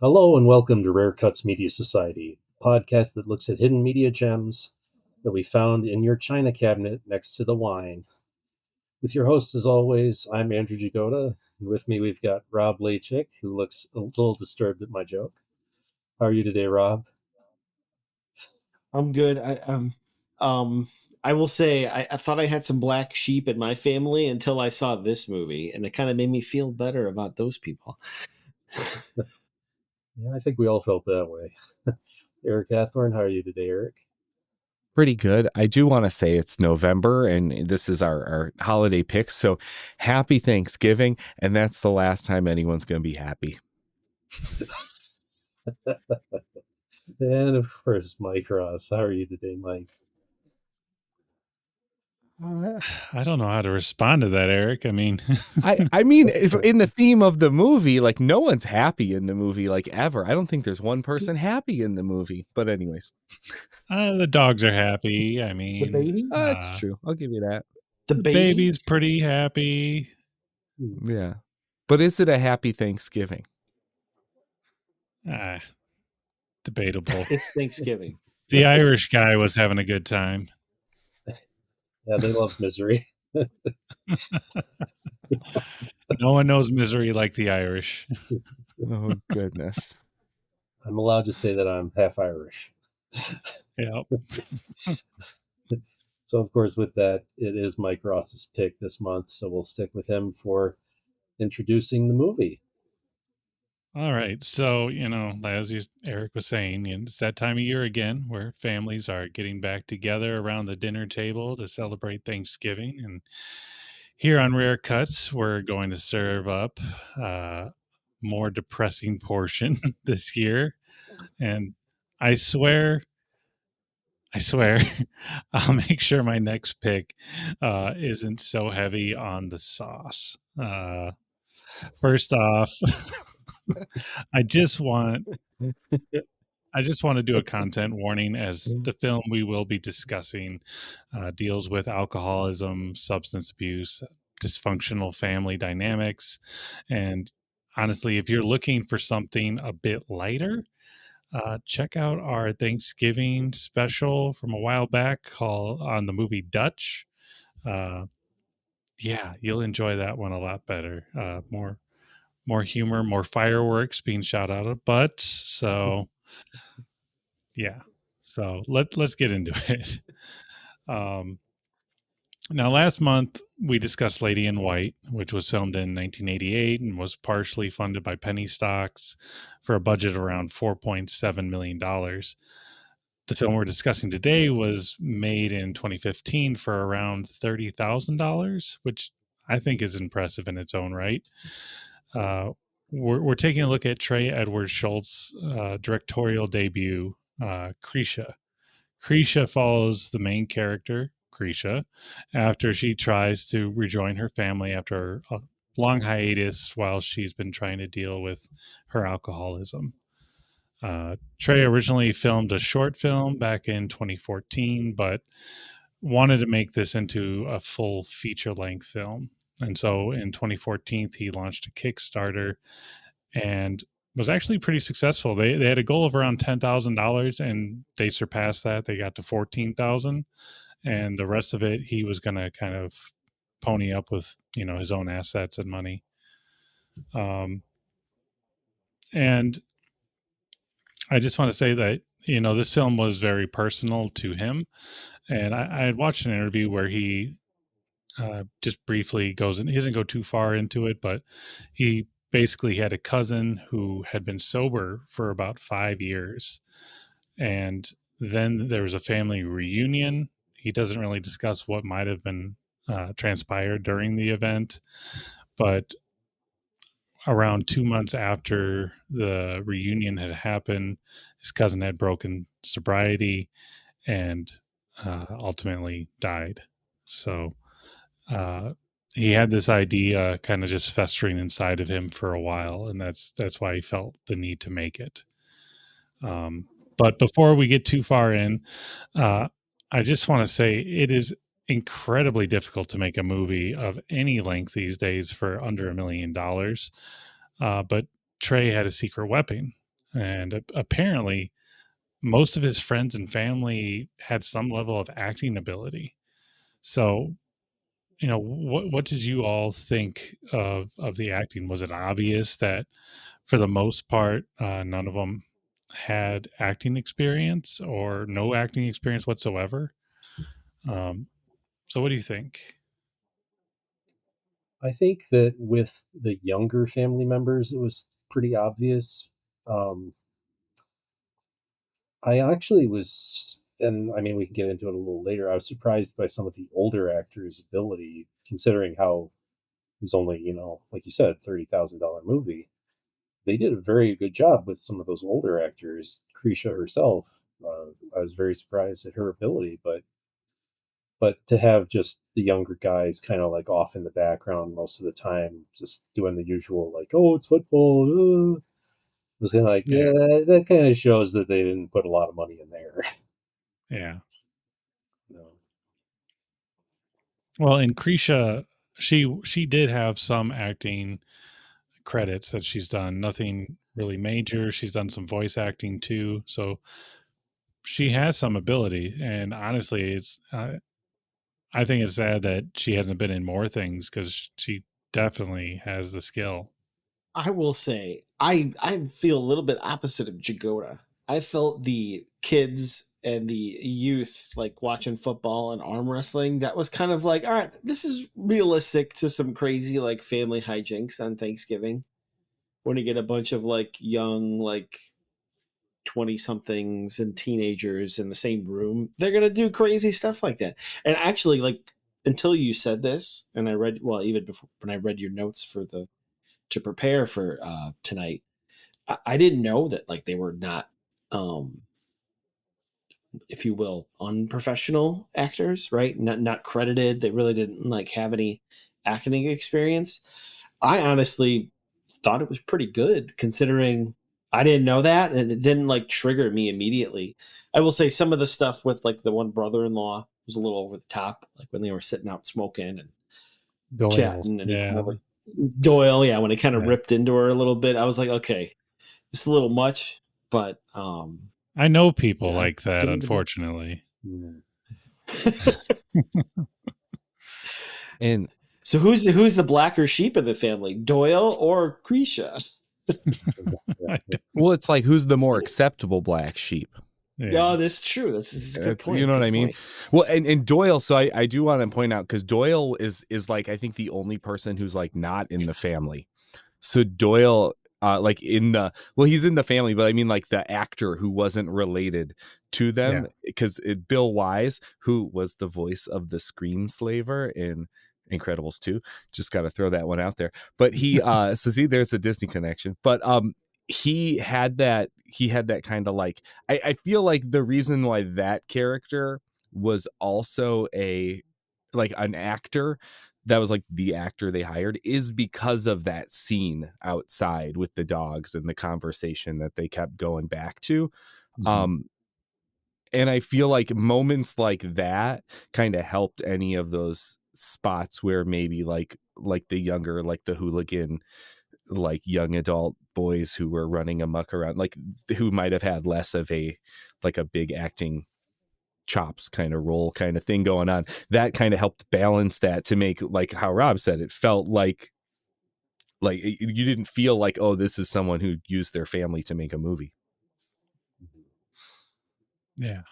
Hello and welcome to Rare Cuts Media Society, a podcast that looks at hidden media gems that we found in your china cabinet next to the wine. With your host, as always, I'm Andrew Jagoda, and with me we've got Rob Lachik, who looks a little disturbed at my joke. How are you today, Rob? I'm good. Um, I will say I thought I had some black sheep in my family until I saw this movie, and it kind of made me feel better about those people. Yeah, I think we all felt that way. Eric Hathorn, how are you today, Eric? Pretty good. I do want to say it's November and this is our holiday picks. So happy Thanksgiving. And that's the last time anyone's going to be happy. And of course, Mike Ross. How are you today, Mike? I don't know how to respond to that, Eric. I mean, I mean, if in the theme of the movie, like no one's happy in the movie, like ever. I don't think there's one person happy in the movie. But anyways, the dogs are happy. I mean, The baby? that's true. I'll give you that. The the baby? baby's pretty happy. Yeah. But is it a happy Thanksgiving? Debatable. It's Thanksgiving. The Irish guy was having a good time. Yeah, they love misery. No one knows misery like the Irish. Oh, goodness. I'm allowed to say that I'm half Irish. Yeah. So, of course, with that, it is Mike Ross's pick this month, so we'll stick with him for introducing the movie. All right. So, as Eric was saying, it's that time of year again where families are getting back together around the dinner table to celebrate Thanksgiving. And here on Rare Cuts, we're going to serve up more depressing portion this year. And I swear, I'll make sure my next pick isn't so heavy on the sauce. First off, I just want to do a content warning as the film we will be discussing deals with alcoholism, substance abuse, dysfunctional family dynamics. And honestly, if you're looking for something a bit lighter, check out our Thanksgiving special from a while back called on the movie Dutch. Yeah, you'll enjoy that one a lot better. More humor, more fireworks being shot out of butts. So yeah. So let's get into it. Now, last month we discussed Lady in White, which was filmed in 1988 and was partially funded by penny stocks for a budget around $4.7 million. The film we're discussing today was made in 2015 for around $30,000, which I think is impressive in its own right. We're taking a look at Trey Edward Schultz's directorial debut, Krisha. Krisha follows the main character, Krisha, after she tries to rejoin her family after a long hiatus while she's been trying to deal with her alcoholism. Trey originally filmed a short film back in 2014, but wanted to make this into a full feature-length film. And so in 2014, he launched a Kickstarter and was actually pretty successful. They had a goal of around $10,000 and they surpassed that. They got to 14,000, and the rest of it he was going to kind of pony up with, his own assets and money. And I just want to say that, this film was very personal to him. And I had watched an interview where he just briefly goes, and he doesn't go too far into it, but he basically had a cousin who had been sober for about 5 years. And then there was a family reunion. He doesn't really discuss what might have been transpired during the event, but around 2 months after the reunion had happened, his cousin had broken sobriety and ultimately died. So he had this idea kind of just festering inside of him for a while, and that's why he felt the need to make it. But before we get too far in, I just want to say it is incredibly difficult to make a movie of any length these days for under $1 million. But Trey had a secret weapon. and apparently most of his friends and family had some level of acting ability. So, what did you all think of the acting? Was it obvious that for the most part, none of them had acting experience or no acting experience whatsoever? Um, so what do you think? I think that with the younger family members, it was pretty obvious. Um, I actually was, and I mean, we can get into it a little later. I was surprised by some of the older actors' ability, considering how it was only, like you said, $30,000 movie. They did a very good job with some of those older actors. Krisha herself, I was very surprised at her ability, but to have just the younger guys kind of like off in the background most of the time, just doing the usual like, oh, it's football. It was kind of like, Yeah, yeah, that kind of shows that they didn't put a lot of money in there. yeah. You know. Well, in Krisha, she did have some acting credits that she's done. Nothing really major. She's done some voice acting too, so she has some ability. And honestly, I think it's sad that she hasn't been in more things because she definitely has the skill. I will say, I feel a little bit opposite of Jagoda. I felt the kids and the youth like watching football and arm wrestling. That was kind of like, all right, this is realistic to some crazy like family hijinks on Thanksgiving when you get a bunch of like young like 20 somethings and teenagers in the same room. They're gonna do crazy stuff like that. And actually, like until you said this, and I read well even before when I read your notes for the to prepare for tonight, I didn't know that like they were not, um, if you will, unprofessional actors, right? Not credited. They really didn't like have any acting experience. I honestly thought it was pretty good considering I didn't know that and it didn't like trigger me immediately. I will say some of the stuff with like the one brother-in-law was a little over the top, like when they were sitting out smoking and Doyle. chatting and he kind Yeah, of like Doyle, yeah, when he kind of yeah. ripped into her a little bit, I was like, okay, it's a little much, but I know people yeah, like that, give it a bit. unfortunately. Mm. And So who's the blacker sheep of the family, Doyle or Krisha? I Yeah. well, it's like who's the more acceptable black sheep? yeah, Yeah, that's true. That's a good You point. know what Good I mean? point. Well, and Doyle. So I do want to point out because Doyle is like I think the only person who's like not in the family. So Doyle, like in the he's in the family, but I mean like the actor who wasn't related to yeah. them because Bill Wise, who was the voice of the screenslaver in Incredibles 2, just got to throw that one out there. But he, so see, there's a Disney connection. But he had that kind of like I feel like the reason why that character was also like an actor that was like the actor they hired is because of that scene outside with the dogs and the conversation that they kept going back to. Mhm. Um, and I feel like moments like that kind of helped any of those spots where maybe like the younger, like the hooligan, like young adult boys who were running amok around, like who might have had less of a like a big acting chops kind of role kind of thing going on, that kind of helped balance that to make, like how Rob said, it felt like you didn't feel like, oh, this is someone who used their family to make a movie. Yeah.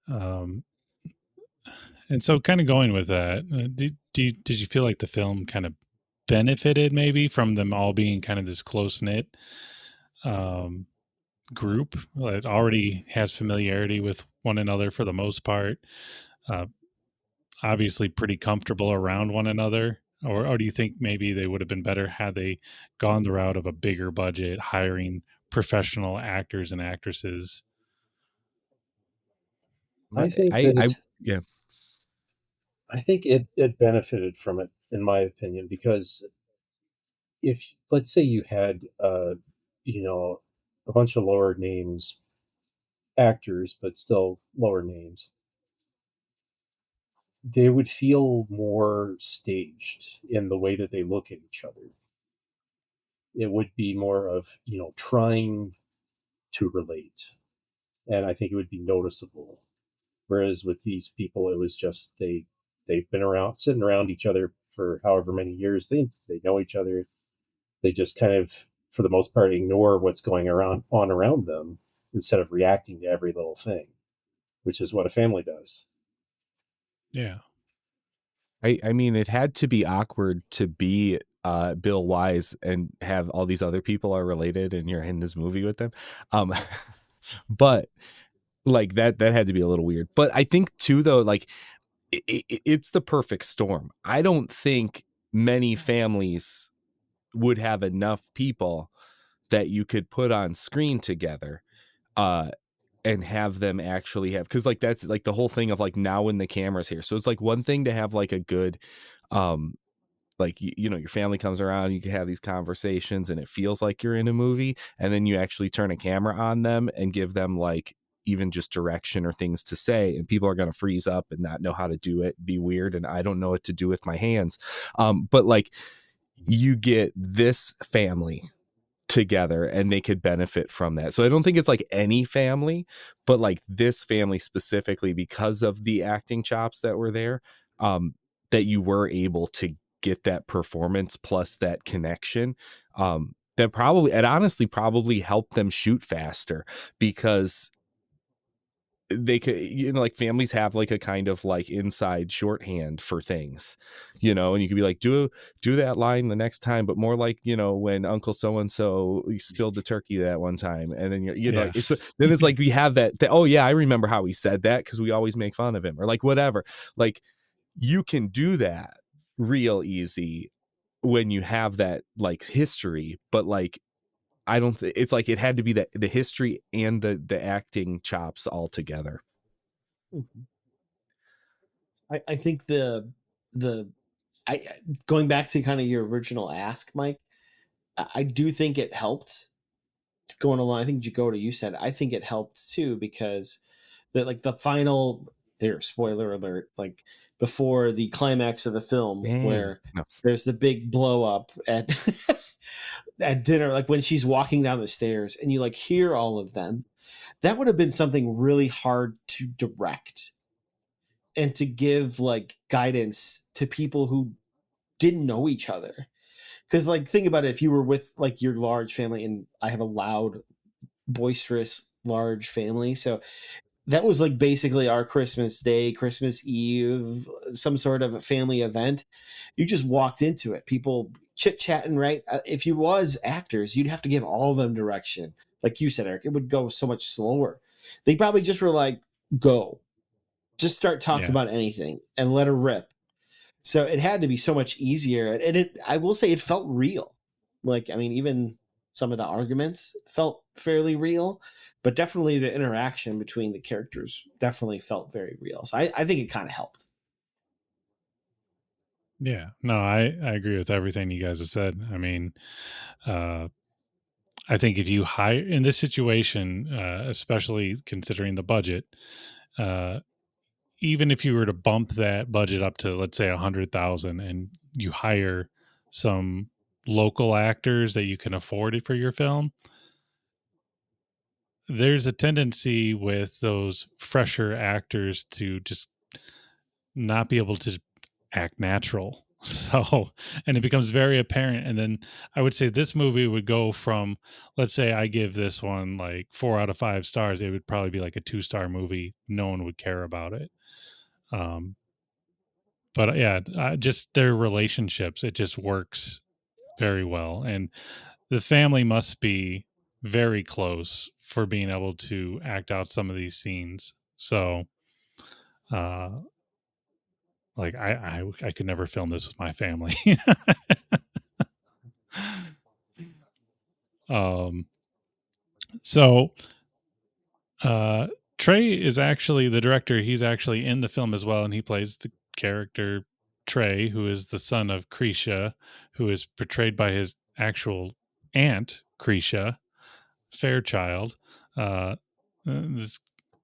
Um, and so kind of going with that, did you feel like the film kind of benefited maybe from them all being kind of this close knit um, group that already has familiarity with one another for the most part? Uh, Obviously pretty comfortable around one another, or do you think maybe they would have been better had they gone the route of a bigger budget, hiring professional actors and actresses? I think I that yeah. I think it benefited from it, in my opinion, because if let's say you had you know a bunch of lower names actors, but still lower names, they would feel more staged in the way that they look at each other. it would be more of, trying to relate. And I think it would be noticeable. Whereas with these people, it was just they've been around sitting around each other for however many years. They know each other. They just kind of, for the most part, ignore what's going on around them instead of reacting to every little thing, which is what a family does. Yeah. I mean, it had to be awkward to be Bill Wise and have all these other people are related and you're in this movie with them. But like that had to be a little weird. But I think too, though, like it's the perfect storm. I don't think many families would have enough people that you could put on screen together and have them actually have, because like that's like the whole thing of like now when the camera's here. So it's like one thing to have like a good like your family comes around, you can have these conversations and it feels like you're in a movie, and then you actually turn a camera on them and give them like even just direction or things to say, and people are going to freeze up and not know how to do it, be weird, and I don't know what to do with my hands. But like you get this family together and they could benefit from that. So I don't think it's like any family, but like this family specifically, because of the acting chops that were there, that you were able to get that performance plus that connection, that probably, it honestly probably helped them shoot faster, because they could, like families have like a kind of like inside shorthand for things, and you could be like, do that line the next time, but more like, when Uncle so-and-so spilled the turkey that one time. And then Yeah. like, then it's like we have that, oh yeah, I remember how he said that because we always make fun of him, or like whatever. Like you can do that real easy when you have that like history, but like I don't it's like it had to be the history and the acting chops all together. I think I going back to kind of your original ask, Mike, I do think it helped going along. I think Jagoda, you said, I think it helped too, because the final here, spoiler alert, like before the climax of the film, Dang. where No. there's the big blow up at at dinner, like when she's walking down the stairs and you like hear all of them, that would have been something really hard to direct and to give like guidance to people who didn't know each other. Because like think about it, if you were with like your large family, and I have a loud, boisterous, large family, so that was like basically our Christmas Day, Christmas Eve, some sort of a family event. You just walked into it, people chit chatting, right? If you was actors, you'd have to give all of them direction. Like you said, Eric, it would go so much slower. They probably just were like, go, just start talking about anything and let her rip. So it had to be so much easier. And I will say it felt real. Like, I mean, even some of the arguments felt fairly real, but definitely the interaction between the characters definitely felt very real. So I think it kind of helped. Yeah, no, I agree with everything you guys have said. I mean, I think if you hire in this situation, especially considering the budget, even if you were to bump that budget up to, let's say, 100,000, and you hire some local actors that you can afford it for your film, there's a tendency with those fresher actors to just not be able to act natural. So, and it becomes very apparent. And then I would say this movie would go from, let's say I give this one like 4 out of 5 stars, it would probably be like a 2-star movie. No one would care about it. But yeah, just their relationships, it just works very well. And the family must be very close for being able to act out some of these scenes. So, like I could never film this with my family. So Trey is actually the director. He's actually in the film as well, and he plays the character Trey, who is the son of Krisha, who is portrayed by his actual aunt, Krisha Fairchild. This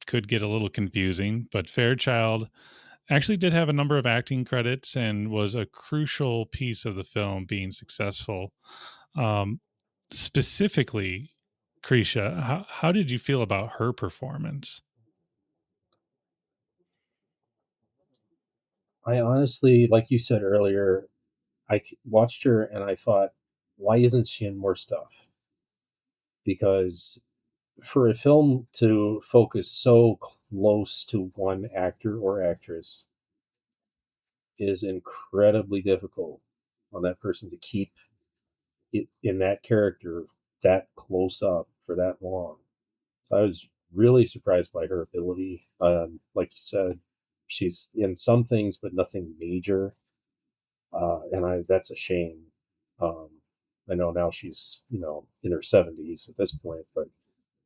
could get a little confusing, but Fairchild actually did have a number of acting credits and was a crucial piece of the film being successful. specifically, Krisha, how did you feel about her performance? I honestly, like you said earlier, watched her and I thought, why isn't she in more stuff? Because for a film to focus so close to one actor or actress is incredibly difficult on that person to keep it in that character that close up for that long. So I was really surprised by her ability. Like you said, she's in some things, but nothing major. And that's a shame. Um, I know now she's, in her 70s at this point, but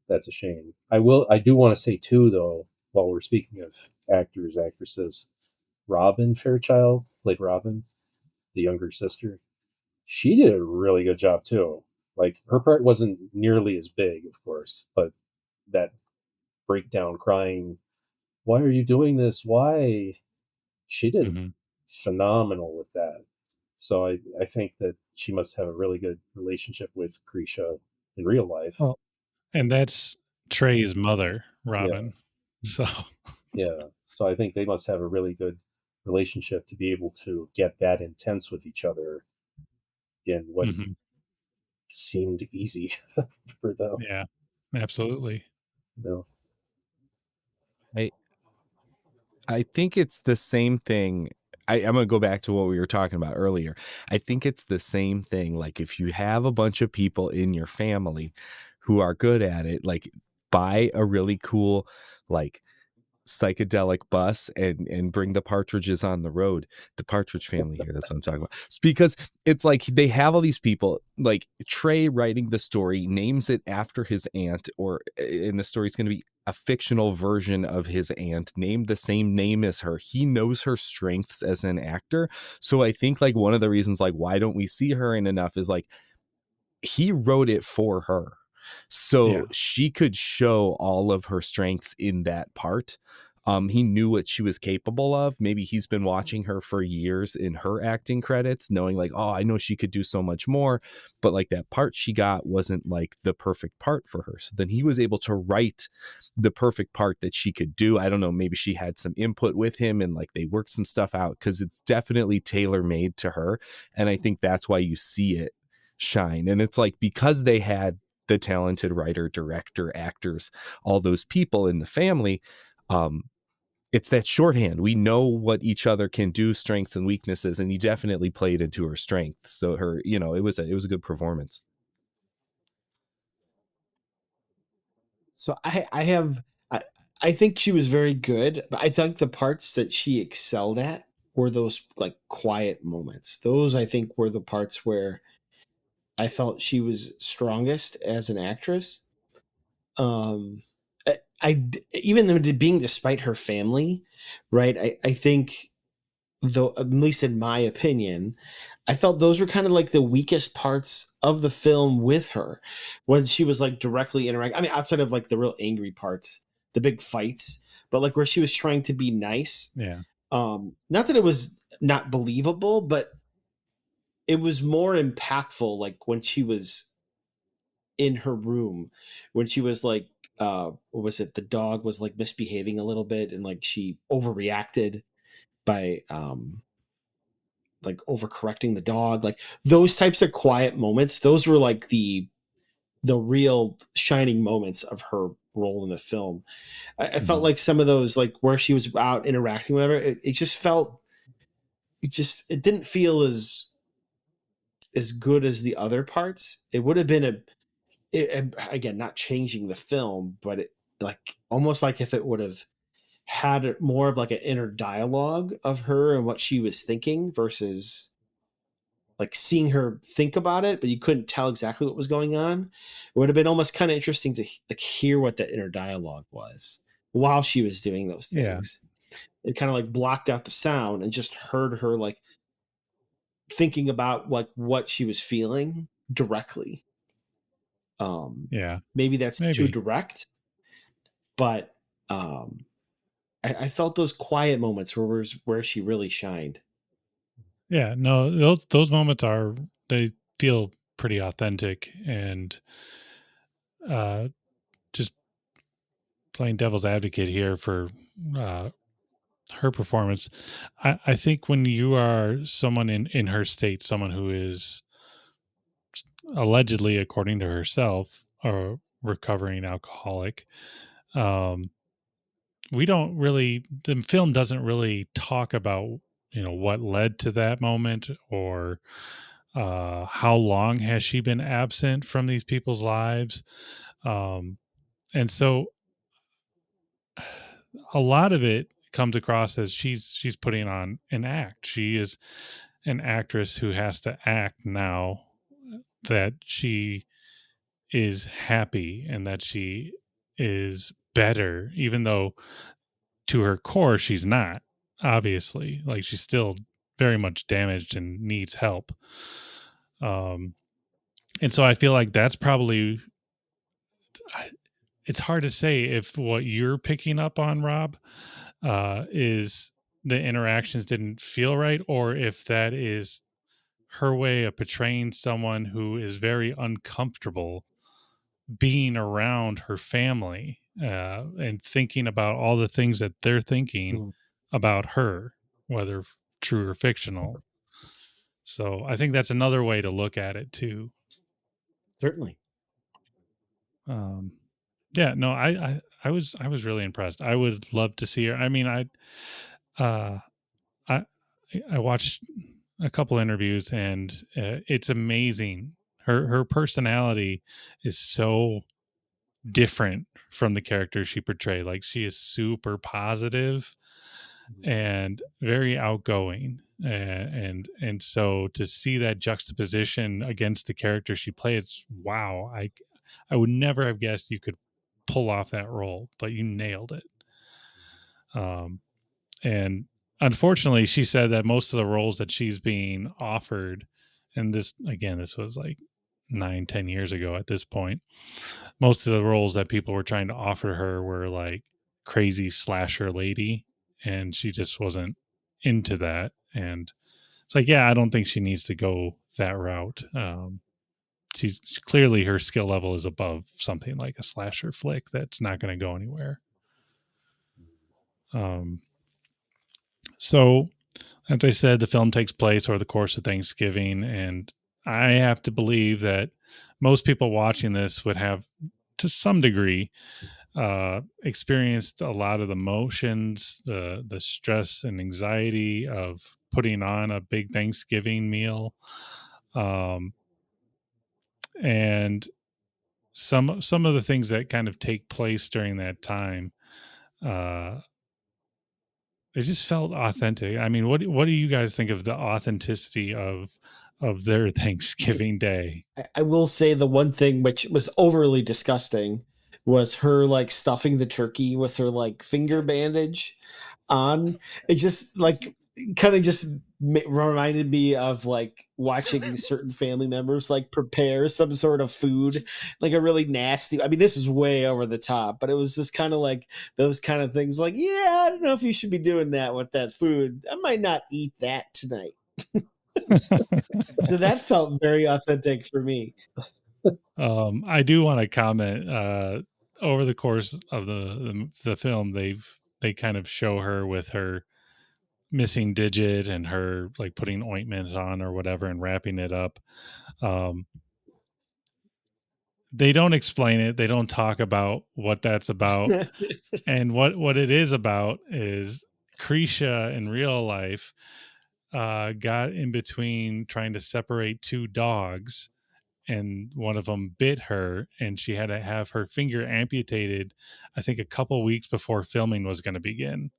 that's a shame. I do want to say too, though, while we're speaking of actors, actresses, Robin Fairchild played Robin, the younger sister. She did a really good job too. Like her part wasn't nearly as big, of course, but that breakdown crying, why are you doing this? Why? She did Mm-hmm. phenomenal with that. So I think that she must have a really good relationship with Krisha in real life. Well, and that's Trey's mother, Yeah, Robin. So, yeah. So I think they must have a really good relationship to be able to get that intense with each other in what mhm. seemed easy for them. Yeah, absolutely. You know? I I think it's the same thing. I'm gonna go back to what we were talking about earlier. I think it's the same thing. Like if you have a bunch of people in your family who are good at it, like buy a really cool like psychedelic bus and bring the partridges on the road. The Partridge Family here, that's what I'm talking about. It's because it's like they have all these people, like Trey writing the story names it after his aunt, or in the story it's going to be a fictional version of his aunt named the same name as her. He knows her strengths as an actor. So I think like one of the reasons like why don't we see her in enough is like he wrote it for her, Yeah. so she could show all of her strengths in that part. He knew what she was capable of. Maybe he's been watching her for years in her acting credits, knowing like, oh, I know she could do so much more, but like that part she got wasn't like the perfect part for her. So then he was able to write the perfect part that she could do. I don't know, maybe she had some input with him and like they worked some stuff out, because it's definitely tailor made to her. And I think that's why you see it shine. And it's like because they had the talented writer, director, actors, all those people in the family, it's that shorthand. We know what each other can do, strengths and weaknesses, and he definitely played into her strengths. So her, it was a good performance. So I think she was very good, but I think the parts that she excelled at were those like quiet moments. Those I think were the parts where I felt she was strongest as an actress. Um, even though being despite her family, right? I think though, at least in my opinion, I felt those were kind of like the weakest parts of the film with her, when she was like directly interacting. I mean, outside of like the real angry parts, the big fights, but like where she was trying to be nice. Yeah. Not that it was not believable, but it was more impactful. Like when she was in her room, when she was like, what was it? The dog was like misbehaving a little bit, and like she overreacted by like overcorrecting the dog, like those types of quiet moments. Those were like the real shining moments of her role in the film. I felt like some of those, like where she was out interacting with her, it just felt, it didn't feel as good as the other parts. It would have been again, not changing the film, but it like almost like if it would have had more of like an inner dialogue of her and what she was thinking versus like seeing her think about it, but you couldn't tell exactly what was going on. It would have been almost kind of interesting to like hear what that inner dialogue was while she was doing those Yeah. things. It kind of like blocked out the sound and just heard her like thinking about like what she was feeling directly. Yeah. Maybe that's too Maybe. direct, but I felt those quiet moments where she really shined. Yeah. No, those moments they feel pretty authentic, and just playing devil's advocate here for her performance. I think when you are someone in her state, someone who is allegedly, according to herself, a recovering alcoholic, the film doesn't really talk about, what led to that moment, or how long has she been absent from these people's lives. And so a lot of it comes across as she's putting on an act. She is an actress who has to act now that she is happy and that she is better, even though to her core she's not, obviously. Like, she's still very much damaged and needs help. And so I feel like that's probably, it's hard to say if what you're picking up on, Rob, is the interactions didn't feel right, or if that is her way of portraying someone who is very uncomfortable being around her family, and thinking about all the things that they're thinking about her, whether true or fictional. So I think that's another way to look at it too. Certainly. Yeah, no, I was really impressed. I would love to see her. I mean, I watched a couple interviews, and it's amazing. Her personality is so different from the character she portrayed. Like, she is super positive and very outgoing, and so to see that juxtaposition against the character she plays, wow, I would never have guessed you could pull off that role, but you nailed it. And unfortunately, she said that most of the roles that she's being offered, and this was like 9-10 years ago at this point, most of the roles that people were trying to offer her were like crazy slasher lady, and she just wasn't into that. And it's like, yeah, I don't think she needs to go that route. She's clearly, her skill level is above something like a slasher flick that's not going to go anywhere. So, as I said, the film takes place over the course of Thanksgiving, and I have to believe that most people watching this would have, to some degree, experienced a lot of the emotions, the stress and anxiety of putting on a big Thanksgiving meal, and some of the things that kind of take place during that time. It just felt authentic. I mean, what do you guys think of the authenticity of their Thanksgiving Day? I will say the one thing which was overly disgusting was her like stuffing the turkey with her like finger bandage on. It just like kind of just reminded me of like watching certain family members like prepare some sort of food, like a really nasty. I mean, this was way over the top, but it was just kind of like those kind of things. Like, yeah, I don't know if you should be doing that with that food. I might not eat that tonight. So that felt very authentic for me. I do want to comment. Over the course of the film, they kind of show her with her missing digit and her like putting ointment on or whatever and wrapping it up. They don't explain it. They don't talk about what that's about. And what it is about is Krisha in real life got in between trying to separate two dogs, and one of them bit her, and she had to have her finger amputated, I think a couple weeks before filming was going to begin.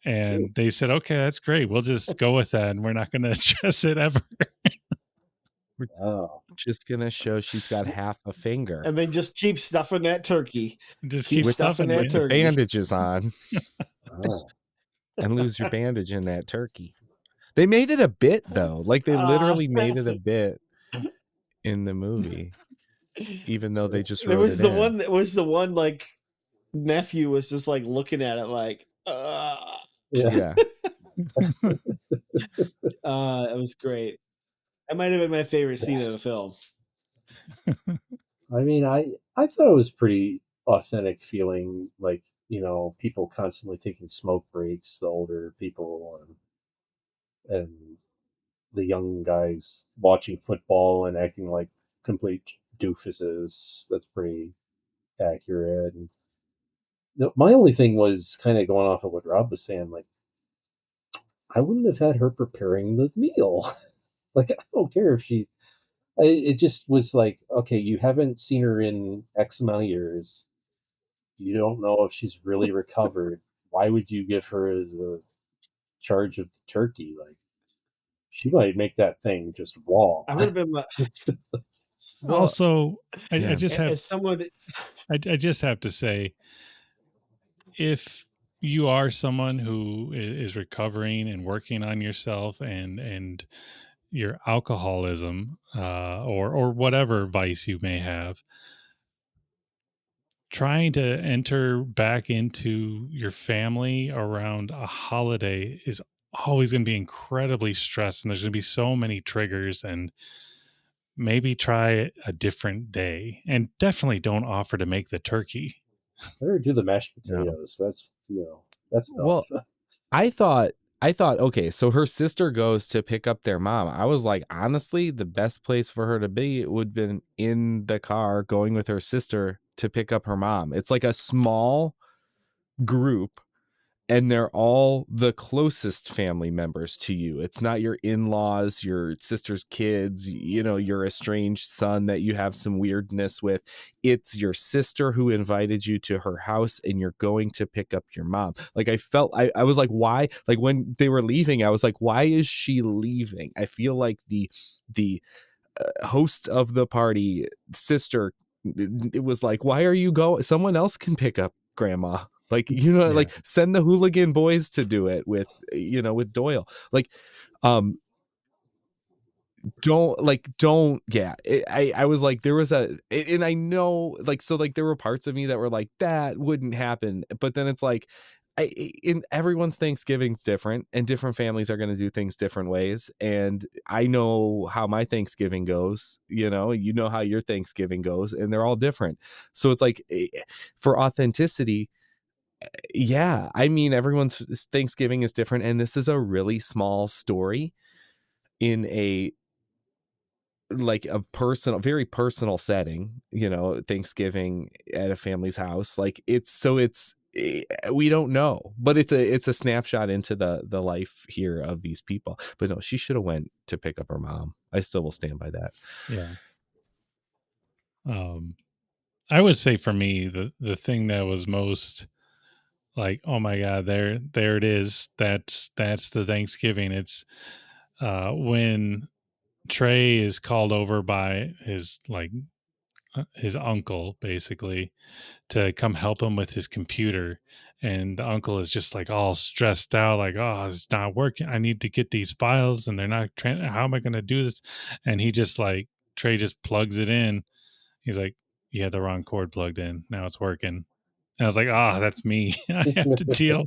And they said, okay, that's great. We'll just go with that, and we're not going to address it ever. We're just going to show she's got half a finger. And then just keep stuffing that turkey. Just keep stuffing that turkey. Bandages on. And lose your bandage in that turkey. They made it a bit, though. Like, they literally made it a bit in the movie, even though they just wrote there was it the in. one that was the one like nephew was just like looking at it like yeah. It was great. That might have been my favorite scene in the film. I mean, I thought it was pretty authentic feeling, like, people constantly taking smoke breaks, the older people and the young guys watching football and acting like complete doofuses. That's pretty accurate. And my only thing was kind of going off of what Rob was saying, like, I wouldn't have had her preparing the meal. Like, I don't care if it just was like, okay, you haven't seen her in X amount of years. You don't know if she's really recovered. Why would you give her the charge of the turkey? Like, she might make that thing just raw. I would have been like, Well, Also, I yeah. just have as someone, I just have to say, if you are someone who is recovering and working on yourself and your alcoholism or whatever vice you may have, trying to enter back into your family around a holiday is always going to be incredibly stressed, and there's going to be so many triggers. And maybe try a different day, and definitely don't offer to make the turkey. Better do the mashed No. potatoes. That's Well, tough. I thought, okay, so her sister goes to pick up their mom. I was like, honestly, the best place for her to be would have been in the car going with her sister to pick up her mom. It's like a small group, and they're all the closest family members to you. It's not your in-laws, your sister's kids, your estranged son that you have some weirdness with. It's your sister who invited you to her house, and you're going to pick up your mom. Like, I was like, why? Like, when they were leaving, I was like, why is she leaving? I feel like the host of the party, sister, it was like, why are you going? Someone else can pick up grandma. Like, like, send the hooligan boys to do it with Doyle. Like, I was like, there was and I know, like, so, like, there were parts of me that were like, that wouldn't happen. But then it's like, in everyone's Thanksgiving's different, and different families are going to do things different ways. And I know how my Thanksgiving goes, you know how your Thanksgiving goes, and they're all different. So it's like, for authenticity, yeah, I mean, everyone's Thanksgiving is different, and this is a really small story in a very personal setting, Thanksgiving at a family's house. Like, we don't know, but it's a snapshot into the life here of these people. But no, she should have went to pick up her mom. I still will stand by that. Yeah. I would say for me, the thing that was most like, oh my God, there it is. That's the Thanksgiving. It's when Trey is called over by his uncle, basically, to come help him with his computer. And the uncle is just like all stressed out, like, oh, it's not working. I need to get these files and they're not, how am I going to do this? And he just like, Trey just plugs it in. He's like, you had the wrong cord plugged in. Now it's working. And I was like, that's me. I have to deal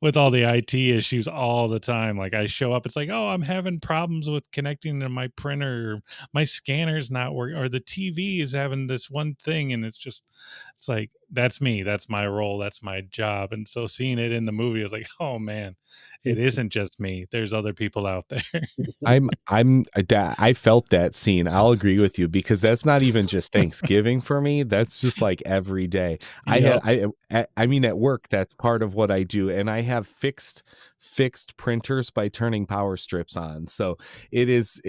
with all the IT issues all the time. Like, I show up, it's like, oh, I'm having problems with connecting to my printer. My scanner's not working, or the TV is having this one thing. And it's like, that's me. That's my role. That's my job. And so seeing it in the movie, I was like, oh man, it isn't just me. There's other people out there. I felt that scene. I'll agree with you, because that's not even just Thanksgiving for me. That's just like every day. Yep. I mean, at work, that's part of what I do. And I have fixed printers by turning power strips on. So it is,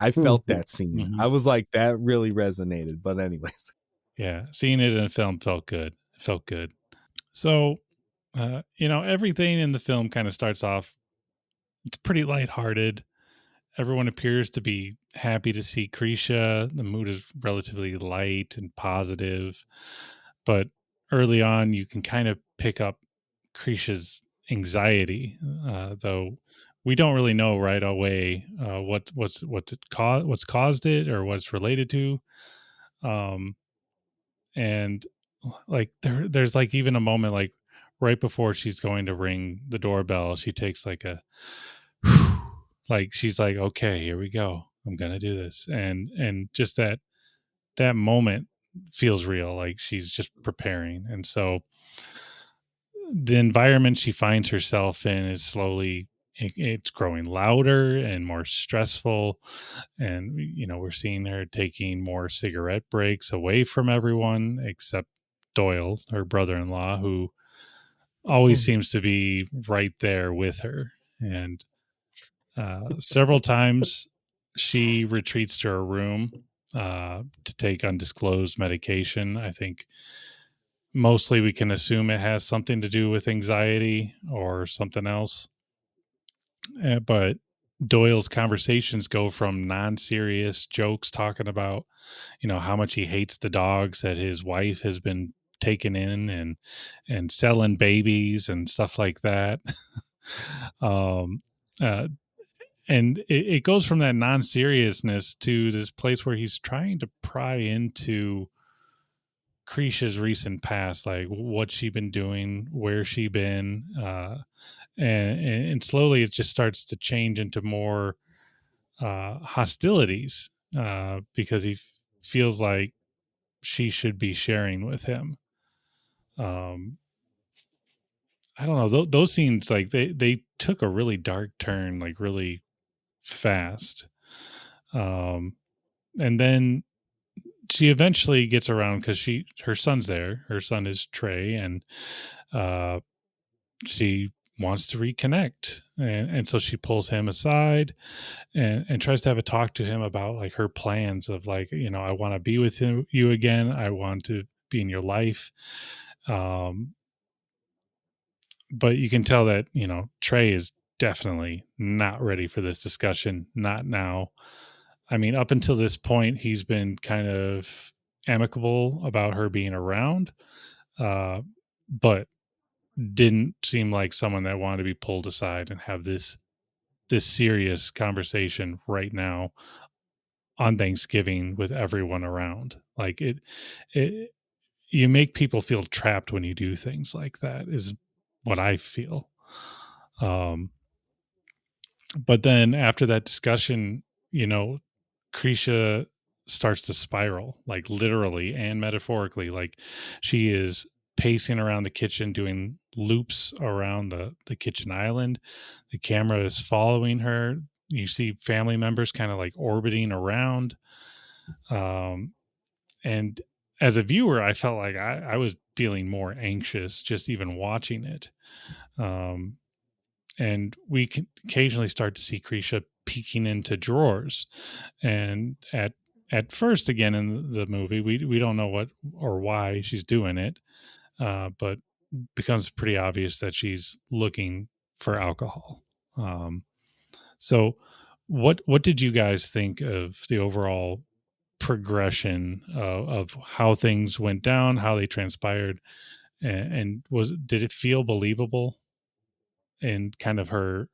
I felt that scene. Mm-hmm. I was like, that really resonated. But anyways. Yeah. Seeing it in a film felt good. It felt good. So, everything in the film kind of starts off, it's pretty lighthearted. Everyone appears to be happy to see Krisha. The mood is relatively light and positive. But early on, you can kind of pick up Krisha's anxiety, though we don't really know right away what's caused it or what's related to. And like there's like even a moment like right before she's going to ring the doorbell, she takes like a Like she's like, okay, here we go. I'm gonna do this, and just that moment feels real. Like she's just preparing, and so the environment she finds herself in is slowly it's growing louder and more stressful, and we're seeing her taking more cigarette breaks away from everyone except Doyle, her brother-in-law, who always seems to be right there with her. And several times she retreats to her room to take undisclosed medication. I think mostly we can assume it has something to do with anxiety or something else. But Doyle's conversations go from non-serious jokes talking about, how much he hates the dogs that his wife has been taking in and selling babies and stuff like that. um, uh, and it goes from that non-seriousness to this place where he's trying to pry into Krisha's recent past, like what she been doing, where she been, and slowly it just starts to change into more hostilities because he feels like she should be sharing with him. I don't know. Those scenes, like they took a really dark turn, like really fast. And then she eventually gets around because her son's there. Her son is Trey, and she wants to reconnect, and so she pulls him aside and tries to have a talk to him about like her plans of like, I want to be with you again. I want to be in your life. But you can tell that, Trey is definitely not ready for this discussion. Not now. I mean, up until this point, he's been kind of amicable about her being around, but didn't seem like someone that wanted to be pulled aside and have this serious conversation right now on Thanksgiving with everyone around. Like it you make people feel trapped when you do things like that, is what I feel. But then after that discussion, Krisha starts to spiral, like literally and metaphorically. Like she is pacing around the kitchen, doing loops around the kitchen island. The camera is following her. You see family members kind of like orbiting around. And as a viewer, I felt like I was feeling more anxious just even watching it. And we can occasionally start to see Krisha peeking into drawers. And at first, again, in the movie, we don't know what or why she's doing it, but becomes pretty obvious that she's looking for alcohol. So what did you guys think of the overall progression of how things went down, how they transpired, and did it feel believable and kind of her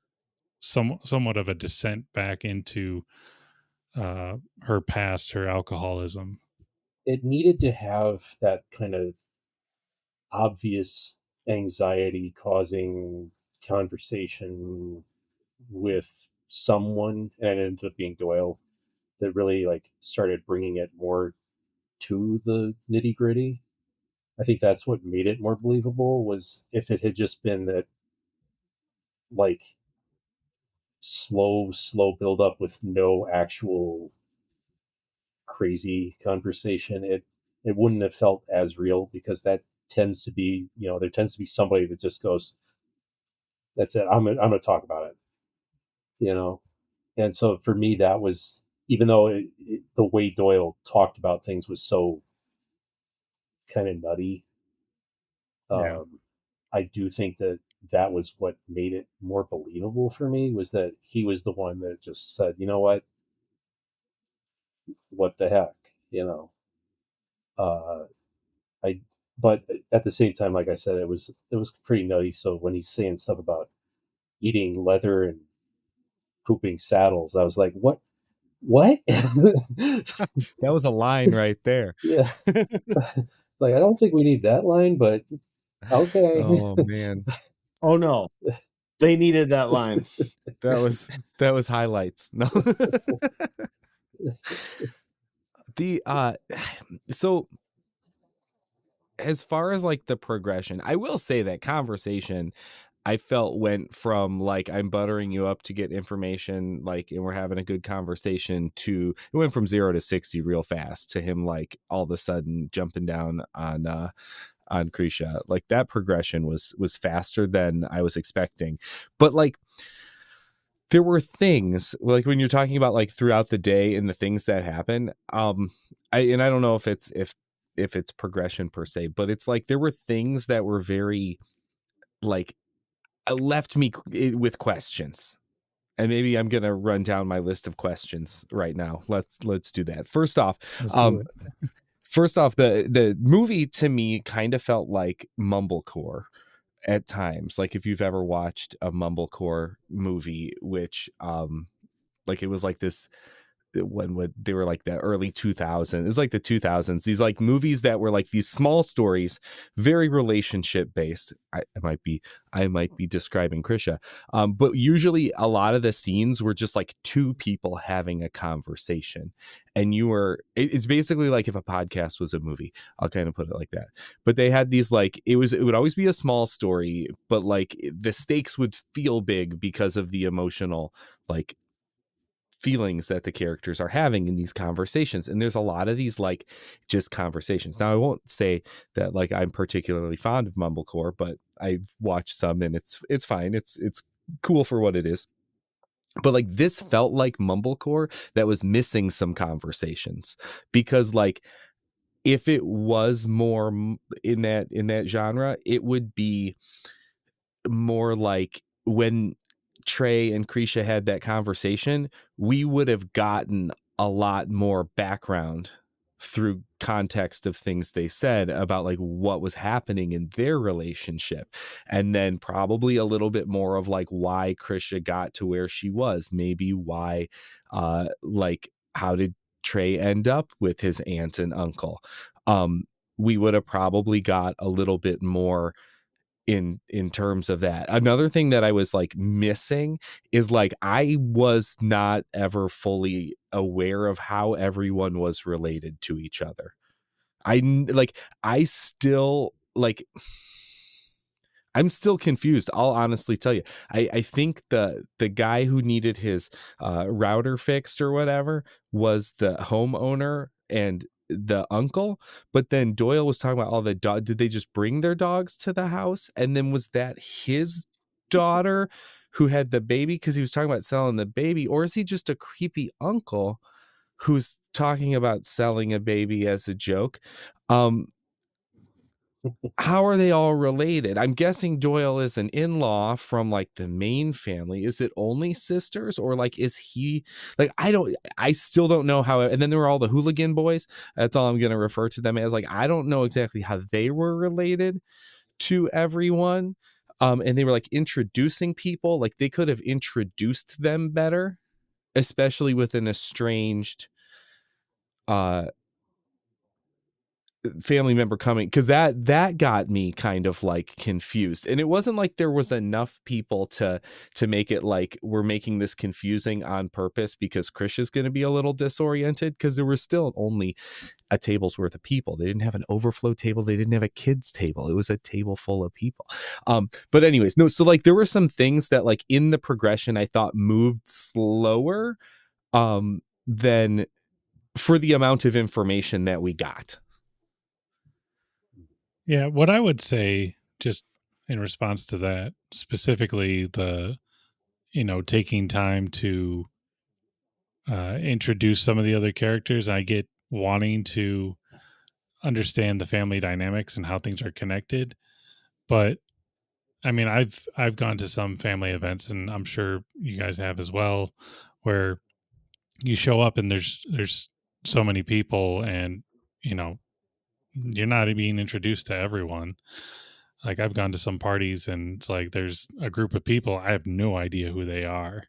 somewhat of a descent back into her past, her alcoholism? It needed to have that kind of obvious anxiety causing conversation with someone, and it ended up being Doyle, that really like started bringing it more to the nitty gritty. I think that's what made it more believable. Was if it had just been that like slow build up with no actual crazy conversation, it wouldn't have felt as real, because that tends to be, there tends to be somebody that just goes, that's it, I'm gonna talk about it, you know. And so for me, that was, even though the way Doyle talked about things was so kind of nutty, Yeah. I do think that that was what made it more believable for me, was that he was the one that just said, you know what the heck, you know. Uh, I, but at the same time, like I said, it was pretty nutty. So when he's saying stuff about eating leather and pooping saddles, I was like, what? What? That was a line right there. Yeah. Like, I don't think we need that line, but okay. Oh man. Oh no, they needed that line. that was highlights. No. The so as far as like the progression, I will say that conversation I felt went from like I'm buttering you up to get information, like, and we're having a good conversation, to it went from 0 to 60 real fast, to him like all of a sudden jumping down on Krisha. Like that progression was faster than I was expecting. But like there were things like when you're talking about like throughout the day and the things that happen, I don't know if it's progression per se, but it's like there were things that were very like left me with questions. And maybe I'm gonna run down my list of questions right now. Let's do that. First off, the movie to me kind of felt like mumblecore at times. Like if you've ever watched a mumblecore movie, which like it was like this when they were like the early 2000s, it was like the 2000s, these like movies that were like these small stories, very relationship based. I might be describing Krisha, but usually a lot of the scenes were just like two people having a conversation, and it's basically like if a podcast was a movie, I'll kind of put it like that. But they had these like it would always be a small story, but like the stakes would feel big because of the emotional like feelings that the characters are having in these conversations. And there's a lot of these like just conversations. Now I won't say that like I'm particularly fond of mumblecore, but I've watched some and it's fine. It's cool for what it is. But like this felt like mumblecore that was missing some conversations, because like if it was more in that genre, it would be more like when Trey and Krisha had that conversation, we would have gotten a lot more background through context of things they said about like what was happening in their relationship, and then probably a little bit more of like why Krisha got to where she was, maybe why like how did Trey end up with his aunt and uncle. We would have probably got a little bit more in terms of that. Another thing that I was like missing is like I was not ever fully aware of how everyone was related to each other. I still like I'm still confused. I'll honestly tell you. I think the guy who needed his router fixed or whatever was the homeowner and the uncle, but then Doyle was talking about all the dog. Did they just bring their dogs to the house? And then was that his daughter who had the baby? Because he was talking about selling the baby, or is he just a creepy uncle who's talking about selling a baby as a joke? How are they all related? I'm guessing Doyle is an in-law from like the main family. Is it only sisters, or like is he like I still don't know how. And then there were all the hooligan boys. That's all I'm going to refer to them as. Like I don't know exactly how they were related to everyone. And they were like introducing people. Like they could have introduced them better, especially with an estranged family member coming, because that got me kind of like confused. And it wasn't like there was enough people to make it like we're making this confusing on purpose because Krish is going to be a little disoriented, because there was still only a table's worth of people. They didn't have an overflow table, they didn't have a kids table, it was a table full of people. But anyways, no, so like there were some things that like in the progression I thought moved slower than for the amount of information that we got. Yeah, what I would say, just in response to that, specifically the, taking time to introduce some of the other characters, I get wanting to understand the family dynamics and how things are connected. But I mean, I've gone to some family events, and I'm sure you guys have as well, where you show up and there's so many people, and you're not being introduced to everyone. Like I've gone to some parties and it's like there's a group of people, I have no idea who they are,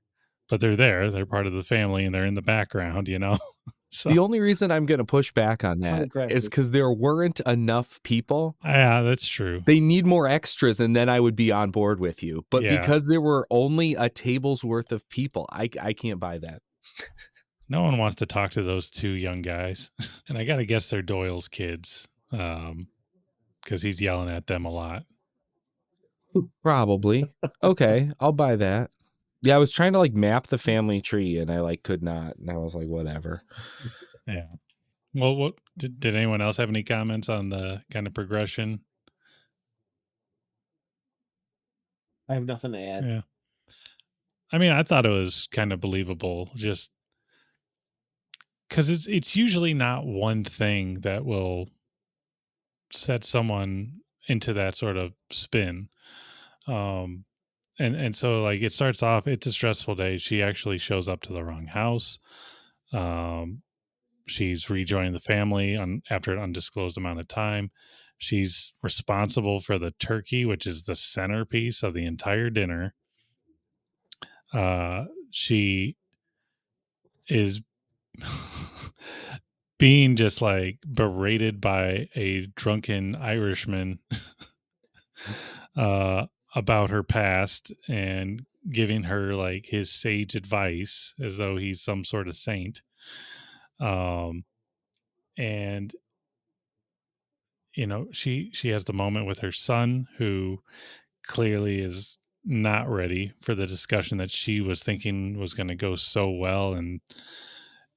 but they're there, they're part of the family, and they're in the background. So, The only reason I'm going to push back on that Autograph is it. because there weren't enough people. yeah, that's true. They need more extras, and then I would be on board with you. But Yeah. because there were only a table's worth of people, I can't buy that. No one wants to talk to those two young guys. And I got to guess they're Doyle's kids, because he's yelling at them a lot. Probably. Okay, I'll buy that. Yeah, I was trying to like map the family tree, and I like could not. And I was like, whatever. Yeah. Well, what did anyone else have any comments on the kind of progression? I have nothing to add. Yeah. I mean, I thought it was kind of believable, just because it's usually not one thing that will set someone into that sort of spin. And so like it starts off, it's a stressful day. She actually shows up to the wrong house. She's rejoining the family after an undisclosed amount of time. She's responsible for the turkey, which is the centerpiece of the entire dinner. She is being just like berated by a drunken Irishman about her past and giving her like his sage advice as though he's some sort of saint. And you know, she has the moment with her son, who clearly is not ready for the discussion that she was thinking was going to go so well. And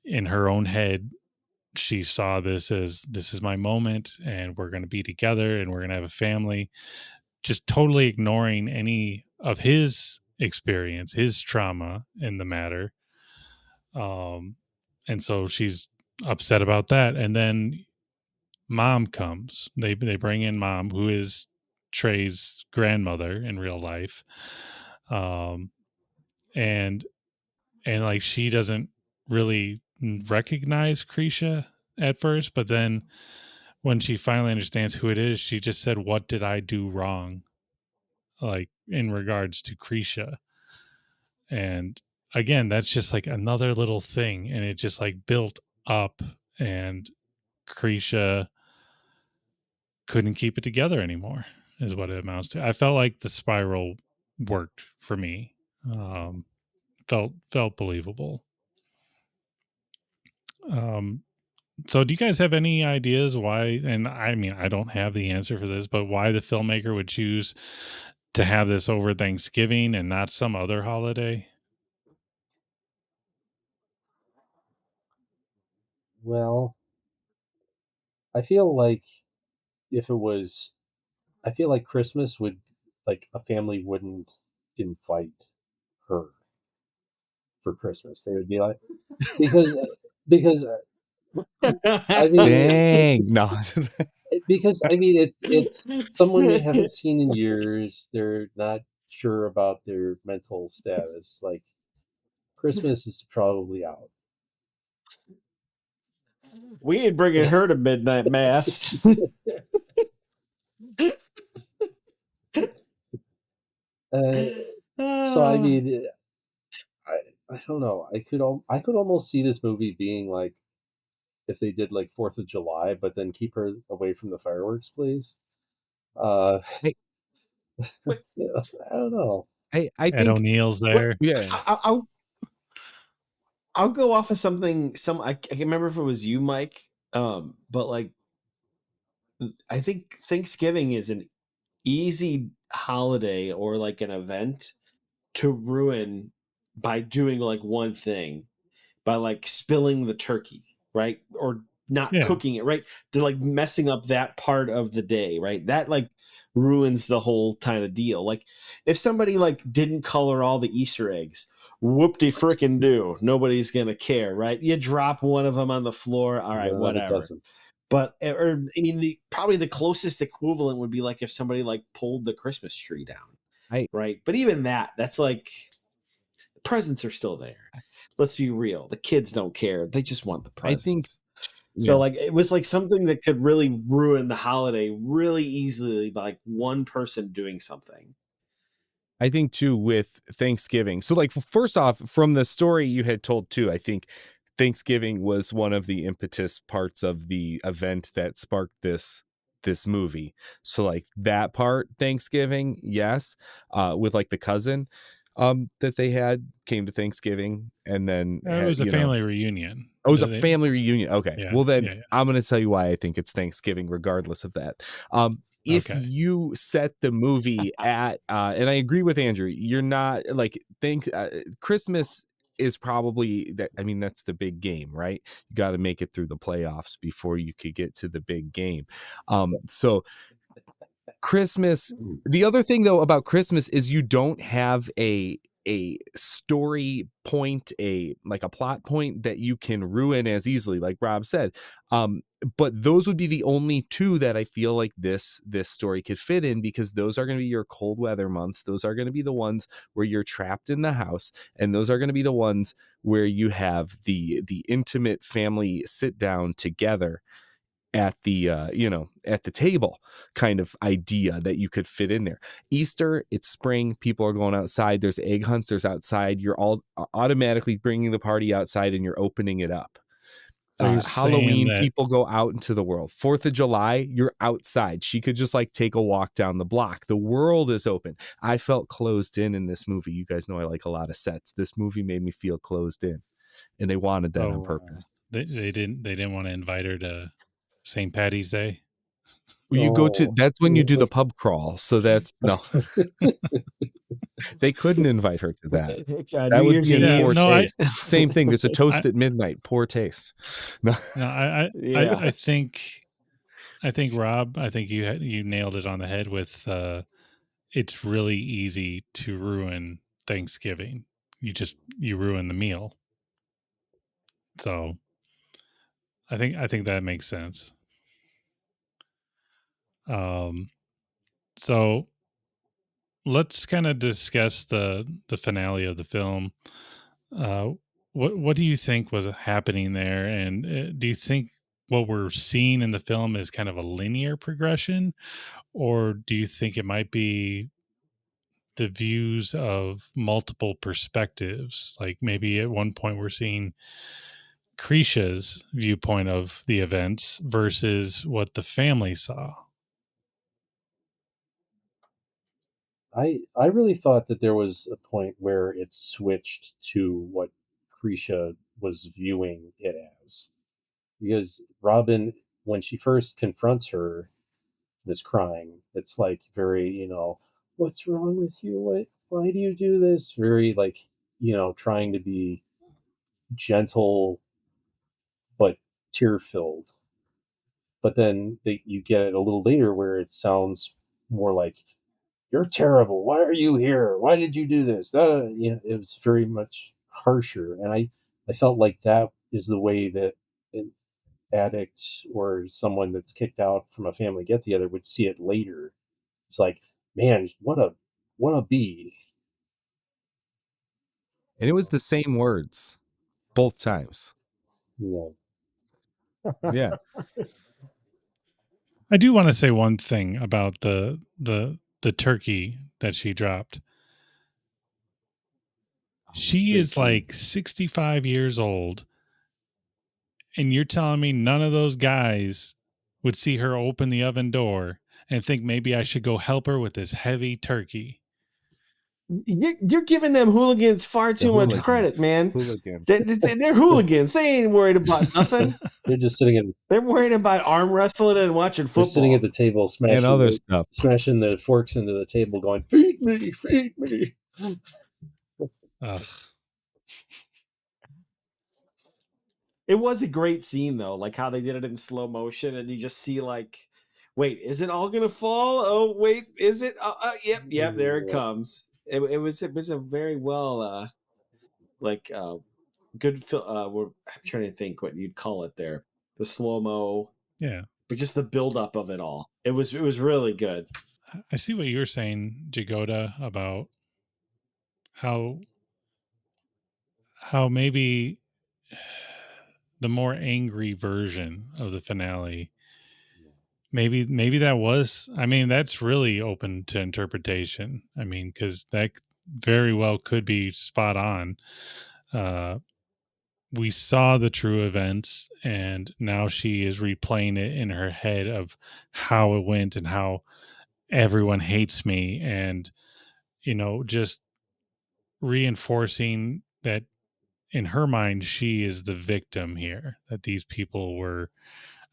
in her own head, she saw this is my moment, and we're going to be together, and we're going to have a family, just totally ignoring any of his experience, his trauma in the matter. And so she's upset about that. And then mom comes. They bring in mom, who is Trey's grandmother in real life. And like she doesn't really recognize Krisha at first, but then when she finally understands who it is, she just said, "What did I do wrong?" Like in regards to Krisha. And again, that's just like another little thing, and it just like built up, and Krisha couldn't keep it together anymore, is what it amounts to. I felt like the spiral worked for me. Felt believable. So do you guys have any ideas why, and I mean, I don't have the answer for this, but why the filmmaker would choose to have this over Thanksgiving and not some other holiday? Well, I feel like if it was, I feel like Christmas would, like a family wouldn't invite her for Christmas. They would be like, because because I mean Dang. No. because I mean it's someone you haven't seen in years. They're not sure about their mental status. Like Christmas is probably out. We ain't bringing her to midnight mass. So I mean, I don't know. I could almost see this movie being like if they did like 4th of July, but then keep her away from the fireworks, please. Hey, You know, I don't know. I Ed think O'Neill's there. yeah. I'll go off of something. I can't remember if it was you, Mike. But like, I think Thanksgiving is an easy holiday or like an event to ruin by doing like one thing, by like spilling the turkey, right? Or not Yeah. cooking it, right? To like messing up that part of the day, right? That like ruins the whole kind of deal. Like if somebody like didn't color all the Easter eggs, whoop-de frickin' do. Nobody's gonna care, right? You drop one of them on the floor, all right, No, it whatever. doesn't. But or I mean, probably the closest equivalent would be like if somebody like pulled the Christmas tree down, right? But even that's like the presents are still there. Let's be real. The kids don't care. They just want the presents. So like it was like something that could really ruin the holiday really easily by like one person doing something. I think too with Thanksgiving. So like first off, from the story you had told too, I think Thanksgiving was one of the impetus parts of the event that sparked this movie. So like that part, Thanksgiving, yes, with like the cousin that they had came to Thanksgiving, and then It was a family reunion. Oh, it was a family reunion. Okay. Yeah, Well, then yeah. I'm going to tell you why I think it's Thanksgiving, regardless of that. If Okay. you set the movie at, and I agree with Andrew, you're not like Christmas is probably that. I mean, that's the big game, right? You got to make it through the playoffs before you could get to the big game. So Christmas. The other thing though about Christmas is you don't have a story point, like a plot point that you can ruin as easily, like Rob said. But those would be the only two that I feel like this story could fit in, because those are going to be your cold weather months. Those are going to be the ones where you're trapped in the house, and those are going to be the ones where you have the intimate family sit down together at the at the table kind of idea that you could fit in there. Easter, it's spring, people are going outside, there's egg hunts, there's outside, you're all automatically bringing the party outside and you're opening it up. So Halloween, people go out into the world. 4th of July, you're outside. She could just like take a walk down the block. The world is open. I felt closed in this movie. You guys know I like a lot of sets. This movie made me feel closed in, and they wanted that on purpose. They didn't want to invite her to St. Patty's Day. You go to, that's when you do the pub crawl. So that's no. They couldn't invite her to that. That would be a poor taste. Same thing. There's a toast at midnight. Poor taste. No, I think Rob, I think you nailed it on the head with it's really easy to ruin Thanksgiving. You ruin the meal. So I think that makes sense. So let's kind of discuss the finale of the film. What do you think was happening there, and do you think what we're seeing in the film is kind of a linear progression, or do you think it might be the views of multiple perspectives? Like maybe at one point we're seeing Krisha's viewpoint of the events versus what the family saw. I really thought that there was a point where it switched to what Krisha was viewing it as. Because Robin, when she first confronts her, this crying, it's like very, what's wrong with you? Why do you do this? Very like, trying to be gentle but tear filled. But then you get it a little later where it sounds more like, you're terrible. Why are you here? Why did you do this? It was very much harsher. And I felt like that is the way that an addict or someone that's kicked out from a family get together would see it later. It's like, man, what a bee. and it was the same words both times. Yeah. I do want to say one thing about the turkey that she dropped. She is like 65 years old, and you're telling me none of those guys would see her open the oven door and think maybe I should go help her with this heavy turkey. You're giving them hooligans far too much credit, man. They're hooligans. They ain't worried about nothing. They're just sitting in. They're worried about arm wrestling and watching football. They're sitting at the table, smashing the forks into the table, going, "Feed me, feed me." It was a great scene though, like how they did it in slow motion, and you just see like, wait, is it all gonna fall? Oh wait, is it? Yep, there it comes. It was a very well good film. I'm trying to think what you'd call it there. The slow mo, but just the build up of it all. It was really good. I see what you're saying, Jagoda, about how maybe the more angry version of the finale. Maybe that was. I mean, that's really open to interpretation. I mean, because that very well could be spot on. we saw the true events, and now she is replaying it in her head of how it went and how everyone hates me, and just reinforcing that in her mind she is the victim here, that these people were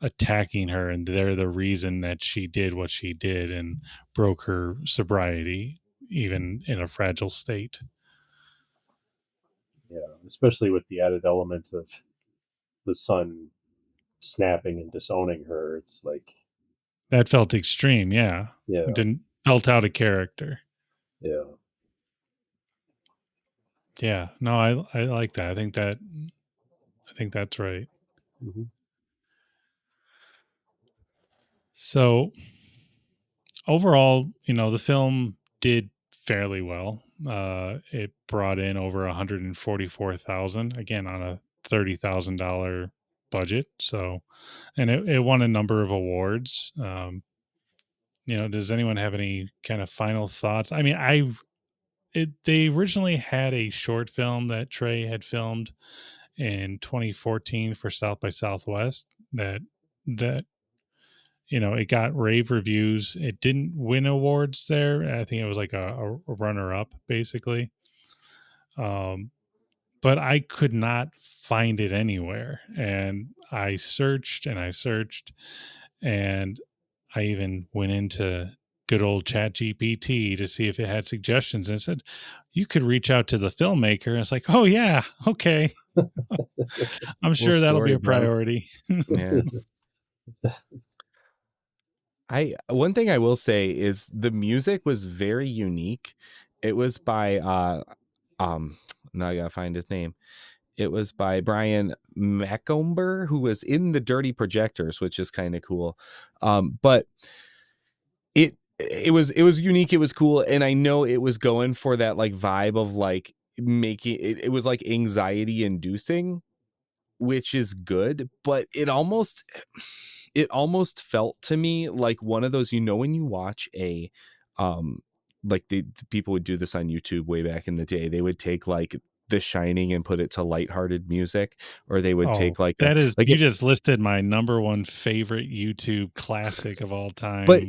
attacking her and they're the reason that she did what she did and broke her sobriety even in a fragile state. Yeah, especially with the added element of the son snapping and disowning her. It's like, That felt extreme. Yeah. yeah, It didn't felt out of character. yeah. Yeah. No, I like that. I think that's right. Mm-hmm. So overall, the film did fairly well. It brought in over 144,000 again on a $30,000 budget. So, and it won a number of awards. Does anyone have any kind of final thoughts? I mean, they originally had a short film that Trey had filmed in 2014 for South by Southwest that it got rave reviews. It didn't win awards there. I think it was like a runner up basically. But I could not find it anywhere, and I searched and I searched, and I even went into good old Chat GPT to see if it had suggestions, and it said you could reach out to the filmmaker. And it's like, oh yeah, okay. I'm sure that'll be story, a priority. Yeah. One thing I will say is the music was very unique. It was by now I gotta find his name. It was by Brian Macomber, who was in the Dirty Projectors, which is kind of cool. But it was unique. It was cool, and I know it was going for that like vibe of like making it was like anxiety inducing, which is good, but it almost felt to me like one of those, when you watch a like the people would do this on YouTube way back in the day. They would take like The Shining and put it to lighthearted music, or they would take like that is like you just listed my number one favorite YouTube classic of all time. But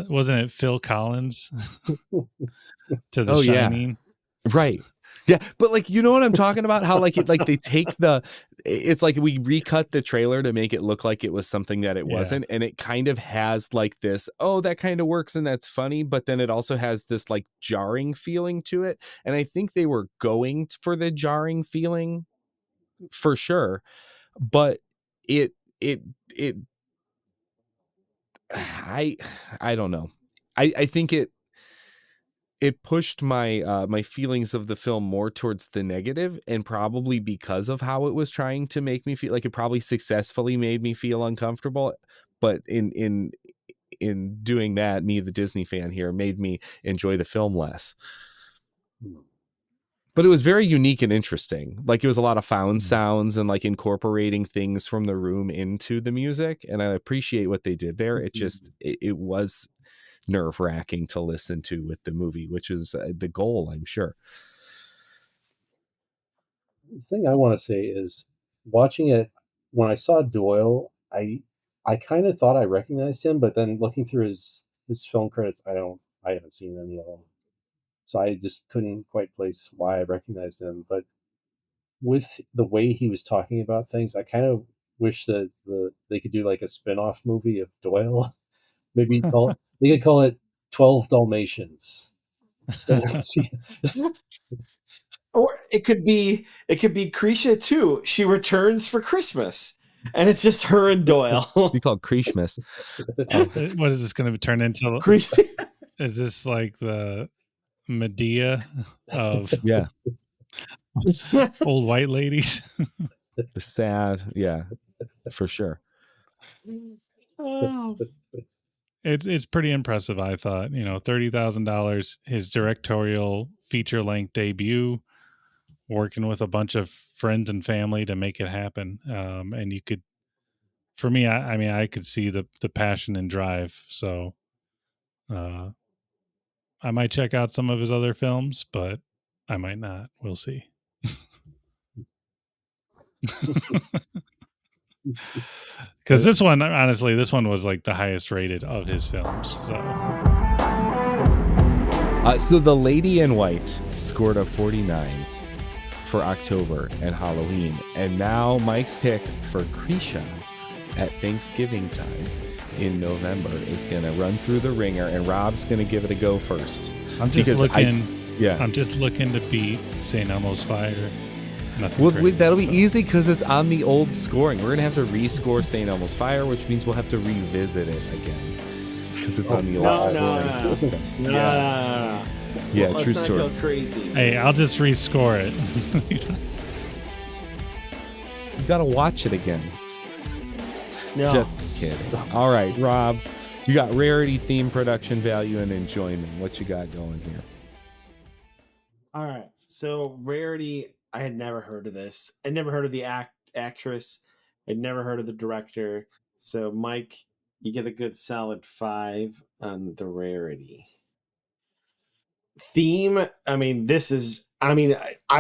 wasn't it Phil Collins to The oh Shining? Yeah, right. Yeah, but like what I'm talking about, how like it like they take it's like we recut the trailer to make it look like it was something that it wasn't, and it kind of has like this, oh, that kind of works and that's funny, but then it also has this like jarring feeling to it, and I think they were going for the jarring feeling for sure, but it I don't know. I think it pushed my my feelings of the film more towards the negative, and probably because of how it was trying to make me feel, like it probably successfully made me feel uncomfortable, but in doing that, me, the Disney fan here, made me enjoy the film less. But it was very unique and interesting. Like it was a lot of found sounds and like incorporating things from the room into the music, and I appreciate what they did there. It just it was nerve-wracking to listen to with the movie, which is the goal, I'm sure. The thing I want to say is, watching it, when I saw Doyle, I kind of thought I recognized him, but then looking through his film credits, I haven't seen any of them, so I just couldn't quite place why I recognized him. But with the way he was talking about things, I kind of wish that they could do like a spin-off movie of Doyle. Maybe they could call it 12 Dalmatians. Or it could be Krisha too. She returns for Christmas, and it's just her and Doyle. We call it Christmas. What is this going to turn into? Krisha. Is this like the Medea of Yeah, old white ladies? the sad, yeah, for sure. Oh. It's pretty impressive, I thought. $30,000, his directorial feature length debut, working with a bunch of friends and family to make it happen. And you could, for me, I mean, I could see the passion and drive. So I might check out some of his other films, but I might not. We'll see. Because this one, honestly, this one was like the highest rated of his films. So The Lady in White scored a 49 for October and Halloween. And now Mike's pick for Krisha at Thanksgiving time in November is going to run through the ringer, and Rob's going to give it a go first. I'm just looking to beat St. Elmo's Fire. Well, that'll be easy because it's on the old scoring. We're going to have to rescore St. Elmo's Fire, which means we'll have to revisit it again because it's on the old scoring. No. Yeah, well, true story. Go crazy. Hey, I'll just rescore it. You got to watch it again. No. Just kidding. All right, Rob, you got rarity, theme, production value, and enjoyment. What you got going here? All right. So rarity, I had never heard of this. I never heard of the actress. I'd never heard of the director. So Mike, you get a good solid 5 on the rarity. Theme, I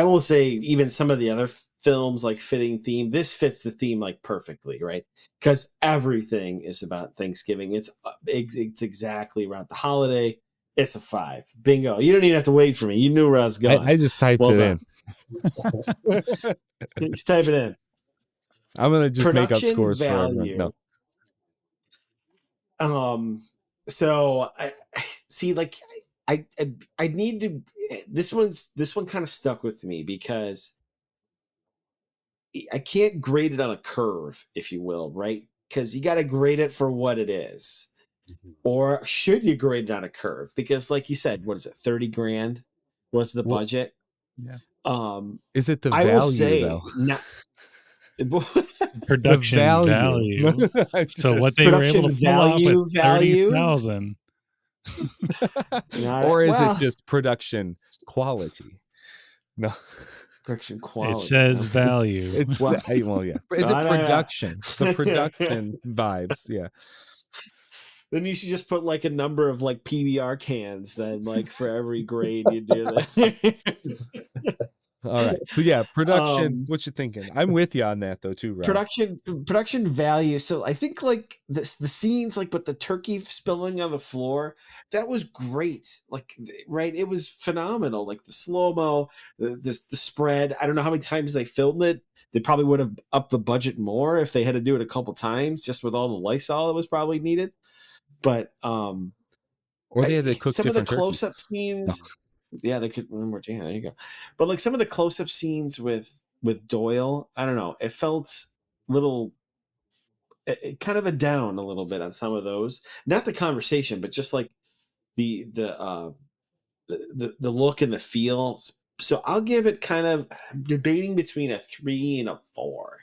will say even some of the other films like fitting theme, this fits the theme like perfectly, right? Because everything is about Thanksgiving. It's exactly around the holiday. It's a 5. Bingo. You don't even have to wait for me. You knew where I was going. I just typed it in. Just type it in. I'm going to just Production make up scores value. for everyone. No. So I see, like, I need to. This one kind of stuck with me because I can't grade it on a curve, if you will, right? Because you got to grade it for what it is. Or should you grade it on a curve? Because, like you said, what is it? 30 grand was the budget. Yeah. Is it the I value will say, though? Production value. So what they were able to pull off with 30,000. Or is it just production quality? No. Production quality. It says value. It's well, yeah. Is it production? The production vibes, yeah. Then you should just put like a number of like PBR cans then, like for every grade you do that. All right. So yeah, production. What you thinking? I'm with you on that though too, Rob. Production value. So I think like the scenes like with the turkey spilling on the floor, that was great. Like, right, it was phenomenal. Like the slow-mo, the spread. I don't know how many times they filmed it. They probably would have upped the budget more if they had to do it a couple times, just with all the Lysol that was probably needed. But or they had to cook some of the close-up turkeys. scenes. Yeah, they could remember. Yeah, there you go. But like some of the close-up scenes with Doyle, I don't know. It felt little, kind of a down a little bit on some of those. Not the conversation, but just like the look and the feel. So I'll give it kind of debating between a 3 and a 4.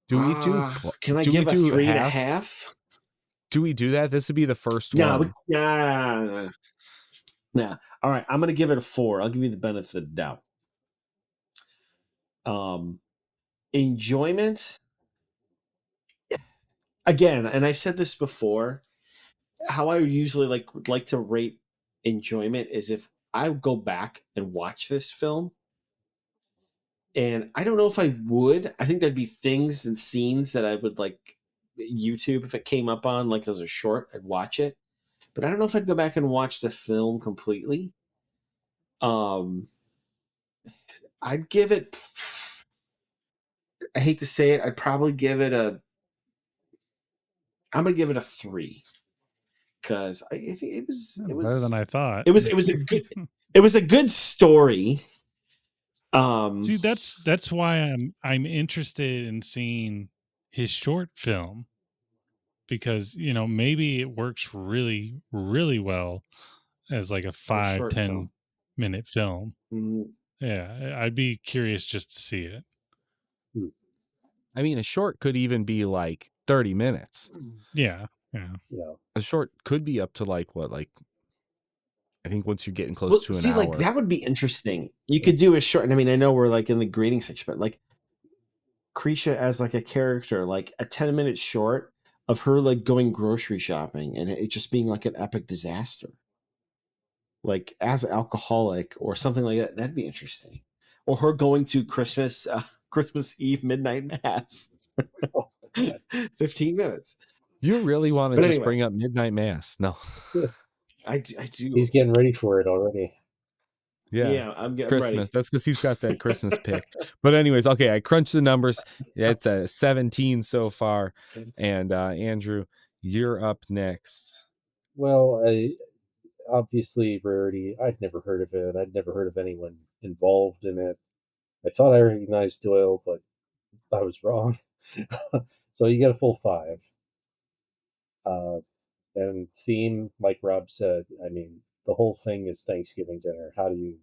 Do we do? Can I give a 3.5? Do we do that? This would be the first one. Nah. All right, I'm going to give it a 4. I'll give you the benefit of the doubt. Enjoyment. Again, and I've said this before, how I usually like to rate enjoyment is if I go back and watch this film, and I don't know if I would. I think there'd be things and scenes that I would like YouTube if it came up on like as a short, I'd watch it. But I don't know if I'd go back and watch the film completely. I'd give it. I hate to say it. I'd probably give it a. I'm gonna give it a 3 because I think it was better than I thought. It was a good story. See, that's why I'm interested in seeing his short film, because maybe it works really, really well as like a 5-10 minute film. Mm-hmm. Yeah, I'd be curious just to see it. I mean, a short could even be like 30 minutes. Yeah. A short could be up to like what, like I think once you're getting close to an hour. Like that would be interesting. You could do a short, and I mean, I know we're like in the grading section, but like Krisha as like a character, like a 10-minute short of her like going grocery shopping and it just being like an epic disaster. Like as an alcoholic or something like that, that'd be interesting. Or her going to Christmas Christmas Eve midnight mass. 15 minutes. You really want to But just anyway. bring up midnight mass? No. I do. He's getting ready for it already. Yeah, I'm getting Christmas. ready. That's because he's got that Christmas pick. But anyways, okay, I crunched the numbers. It's a 17 so far. And Andrew, you're up next. Well, obviously Rarity. I'd never heard of it. I'd never heard of anyone involved in it. I thought I recognized Doyle, but I was wrong. So you get a full 5. And theme, like Rob said, I mean, the whole thing is Thanksgiving dinner. How do you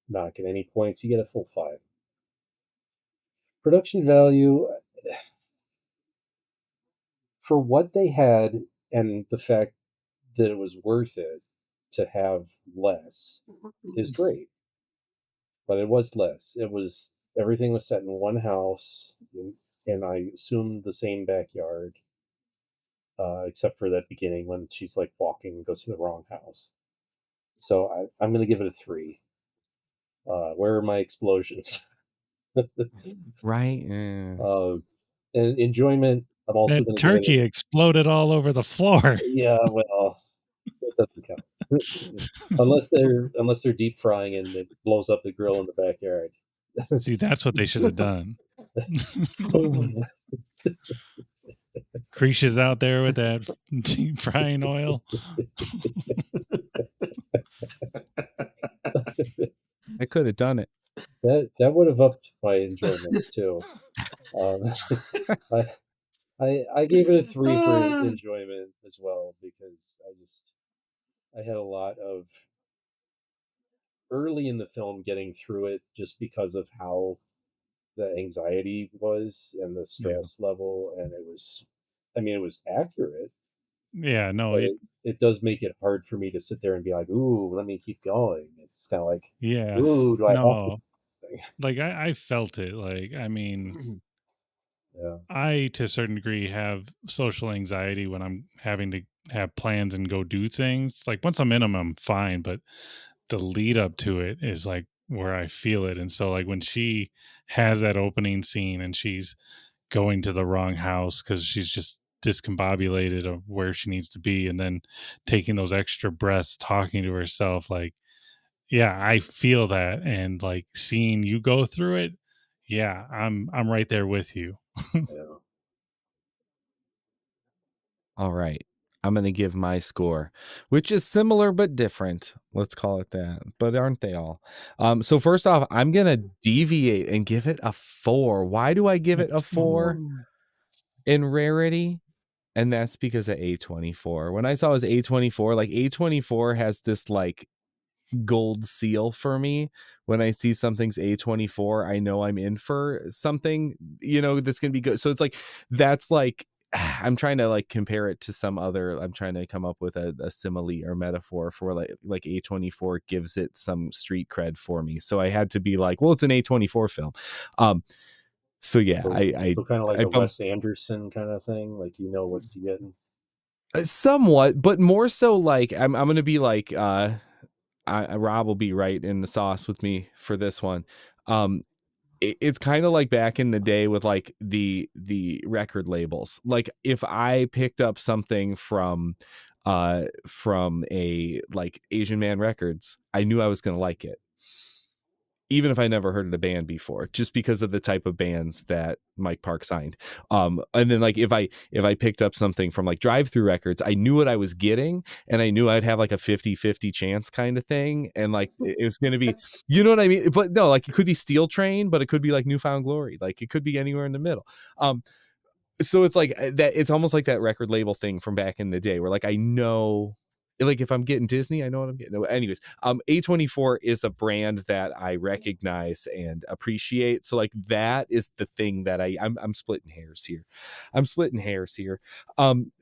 not get any points? You get a full 5. Production value, for what they had and the fact that it was worth it to have less, is great. But it was less. Everything was set in one house, and I assume the same backyard, except for that beginning when she's like walking and goes to the wrong house. So I'm going to give it a 3. Where are my explosions? Right? And enjoyment, I'm also That going to turkey exploded all over the floor. Yeah, well, that doesn't count. unless they're deep frying and it blows up the grill in the backyard. See, that's what they should have done. Krisha's out there with that deep frying oil. I could have done it. That would have upped my enjoyment too. I gave it a 3 for enjoyment as well, because I had a lot of early in the film getting through it just because of how the anxiety was and the stress level, and it was accurate. Yeah, no, But it does make it hard for me to sit there and be like, ooh, let me keep going. It's kind of like, yeah, ooh, do I have no, to? like I felt it. Like, I mean, Yeah. I, to a certain degree, have social anxiety when I'm having to have plans and go do things. Like, once I'm in them, I'm fine, but the lead up to it is like where I feel it. And so, like, when she has that opening scene and she's going to the wrong house because she's just discombobulated of where she needs to be, and then taking those extra breaths, talking to herself, like, yeah, I feel that. And like seeing you go through it, yeah, I'm right there with you. Yeah. All right. I'm going to give my score, which is similar but different. Let's call it that. But aren't they all? So first off, I'm going to deviate and give it a 4. Why do I give it a 4 in Rarity? And that's because of A24. When I saw it was A24, like A24 has this like gold seal for me. When I see something's A24, I know I'm in for something, that's going to be good. So it's like, that's like, I'm trying to like compare it to some other, I'm trying to come up with a simile or metaphor for like A24 gives it some street cred for me. So I had to be like, well, it's an A24 film. So yeah, So kind of like a Wes Anderson kind of thing, like you know what you're getting. Somewhat, but more so like I'm gonna be like Rob will be right in the sauce with me for this one. It's kind of like back in the day with like the record labels. Like if I picked up something from a like Asian Man Records, I knew I was gonna like it, even if I never heard of the band before, just because of the type of bands that Mike Park signed. And then like if I picked up something from like Drive Through Records, I knew what I was getting, and I knew I'd have like a 50-50 chance kind of thing. And like it was going to be, you know what I mean? But no, like it could be Steel Train, but it could be like Newfound Glory. Like it could be anywhere in the middle. So it's like that. It's almost like that record label thing from back in the day where like, I know, like if I'm getting Disney, I know what I'm getting. Anyways, A24 is a brand that I recognize and appreciate. So like that is the thing that I'm splitting hairs here.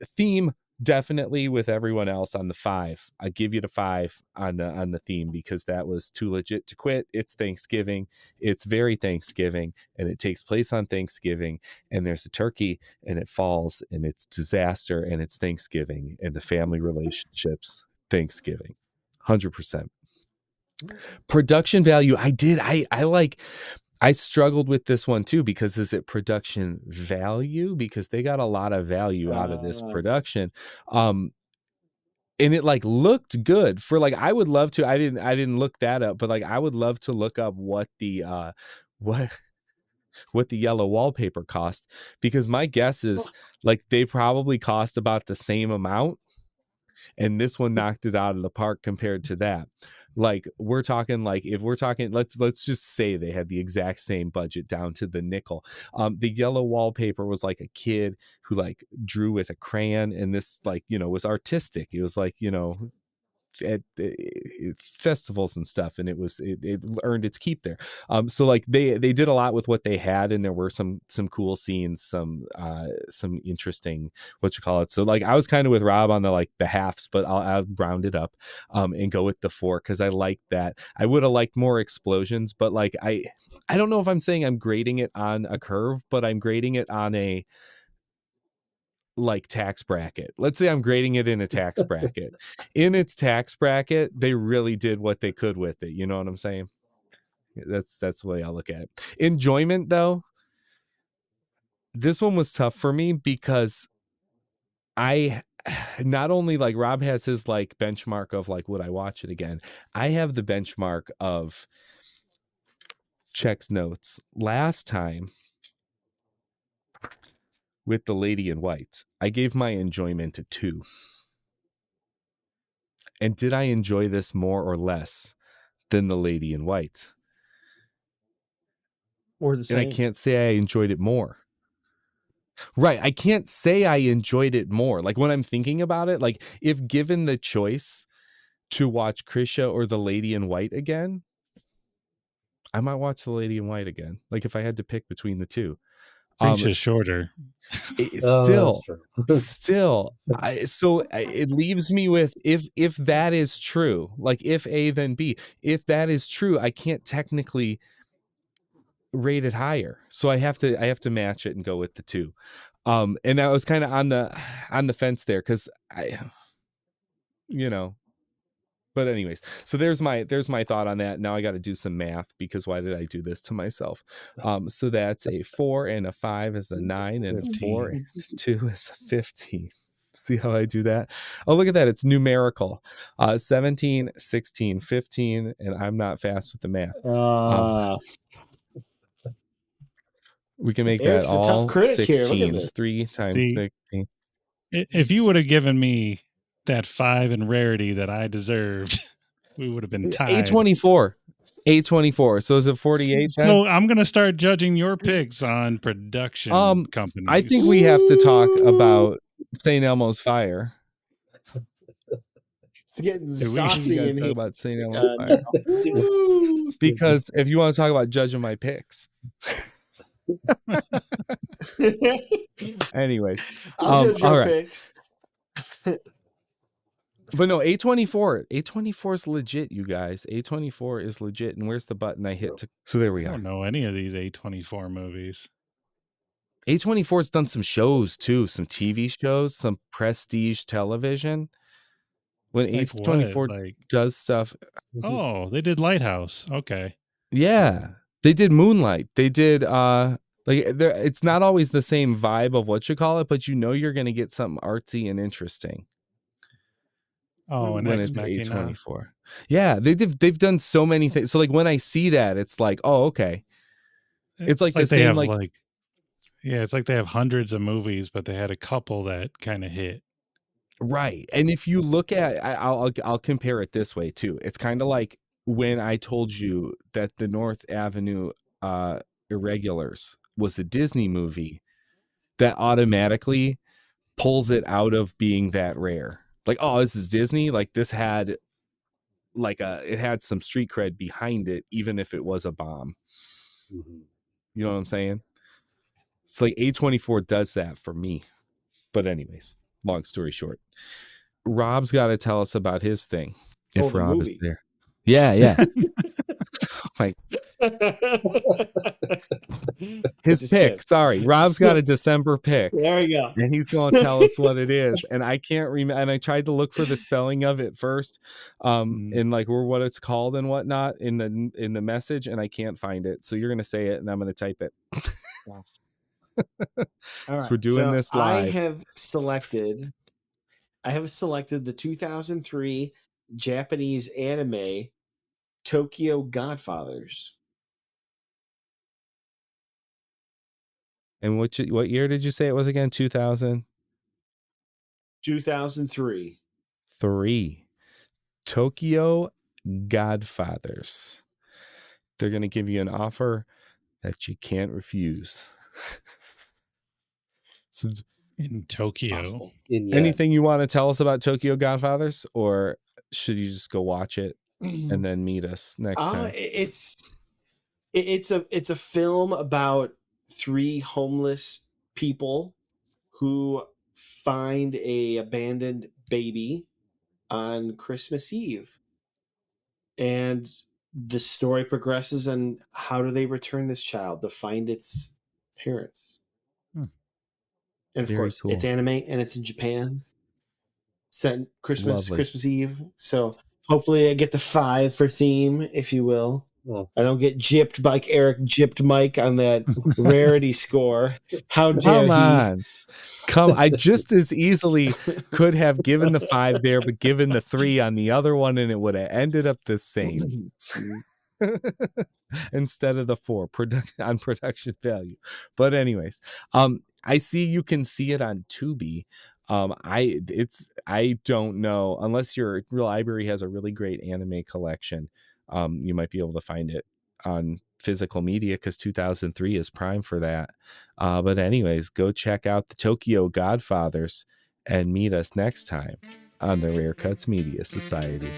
Theme, definitely with everyone else on the 5. I give you the 5 on the theme because that was too legit to quit. It's Thanksgiving. It's very Thanksgiving, and it takes place on Thanksgiving, and there's a turkey and it falls, and it's disaster, and it's Thanksgiving, and the family relationships, Thanksgiving. 100%. Production value, I like I struggled with this one too, because is it production value? Because they got a lot of value out of this production. And it like looked good for like, I would love to, I didn't look that up, but like, I would love to look up what the, what the yellow wallpaper cost, because my guess is like they probably cost about the same amount, and this one knocked it out of the park compared to that. Like we're talking, like if we're talking, let's just say they had the exact same budget down to the nickel. The yellow wallpaper was like a kid who like drew with a crayon, and this like, you know, was artistic. It was like, you know, at festivals and stuff, and it earned its keep there. So like they did a lot with what they had, and there were some cool scenes, some interesting, what you call it. So like I was kind of with Rob on the like the halves, but I'll round it up and go with the 4, because I like that. I would have liked more explosions, but like I don't know if I'm saying I'm grading it on a curve, but I'm grading it on a like tax bracket. Let's say I'm grading it in a tax bracket. In its tax bracket, they really did what they could with it. You know what I'm saying? That's the way I look at it. Enjoyment though, this one was tough for me, because I not only like Rob has his like benchmark of like, would I watch it again? I have the benchmark of checks notes. Last time with The Lady in White, I gave my enjoyment a 2. And did I enjoy this more or less than The Lady in White? Or the same. And I can't say I enjoyed it more. Right. I can't say I enjoyed it more. Like when I'm thinking about it, like if given the choice to watch Krisha or The Lady in White again, I might watch The Lady in White again. Like if I had to pick between the two. Krisha's shorter. Still, it leaves me with, if that is true, like if A then B, if that is true, I can't technically rate it higher, so I have to match it and go with the 2. And that was kind of on the fence there, because I, you know. But anyways, so there's my thought on that. Now I got to do some math, because why did I do this to myself? So that's a 4 and a 5 is a 9, and 15. A 4 and 2 is a 15. See how I do that? Oh, look at that. It's numerical. 17, 16, 15, and I'm not fast with the math. We can make Eric's that all 16s. 3 times 16. If you would have given me that 5 in rarity that I deserved, we would have been tied. A24. So is it 48? So I'm going to start judging your picks on production companies. I think we have to talk about St. Elmo's Fire. It's getting saucy in here. Talk about St. Elmo's Fire. Because if you want to talk about judging my picks. Anyways, I'll judge your picks. But no, A24 is legit, you guys. A24 is legit. And where's the button I hit? So there we are. I don't know any of these A24 movies. A24's done some shows too, some TV shows, some prestige television. When like A24 does stuff. Oh, they did Lighthouse. Okay. Yeah. They did Moonlight. They did it's not always the same vibe of what you call it, but you know you're going to get something artsy and interesting. Oh, and when it's A24. Yeah, they've done so many things. So like when I see that, it's like, oh, okay. It's like the same like it's like they have hundreds of movies, but they had a couple that kind of hit. Right. And if you look at, I'll compare it this way too. It's kind of like when I told you that the North Avenue Irregulars was a Disney movie, that automatically pulls it out of being that rare. Like, oh, this is Disney. Like this had it had some street cred behind it, even if it was a bomb. Mm-hmm. You know what I'm saying? It's like A24 does that for me. But anyways, long story short, Rob's got to tell us about his thing. If Rob is there. Yeah. Like His Just pick. kidding. Sorry, Rob's got a December pick. There we go. And he's going to tell us what it is. And I can't remember. And I tried to look for the spelling of it first, in like what it's called and whatnot in the message, and I can't find it. So you're going to say it, and I'm going to type it. All right, we're doing this live. I have selected the 2003 Japanese anime Tokyo Godfathers. And what year did you say it was again? 2003. 3. Tokyo Godfathers. They're going to give you an offer that you can't refuse. So, in Tokyo. Possible. Anything you want to tell us about Tokyo Godfathers, or should you just go watch it and then meet us next time? It's a film about 3 homeless people who find a abandoned baby on Christmas Eve, and the story progresses on how do they return this child to find its parents. And of Very course, cool. it's anime and it's in Japan. Set Christmas Eve. So hopefully I get the 5 for theme, if you will. Well, I don't get gypped like Eric gypped Mike on that rarity score. How dare Come on. I just as easily could have given the 5 there, but given the 3 on the other one, and it would have ended up the same. Instead of the 4 on production value. But anyways, I see you can see it on Tubi. I don't know, unless your library has a really great anime collection. You might be able to find it on physical media, because 2003 is prime for that. But anyways, go check out the Tokyo Godfathers and meet us next time on the Rare Cuts Media Society.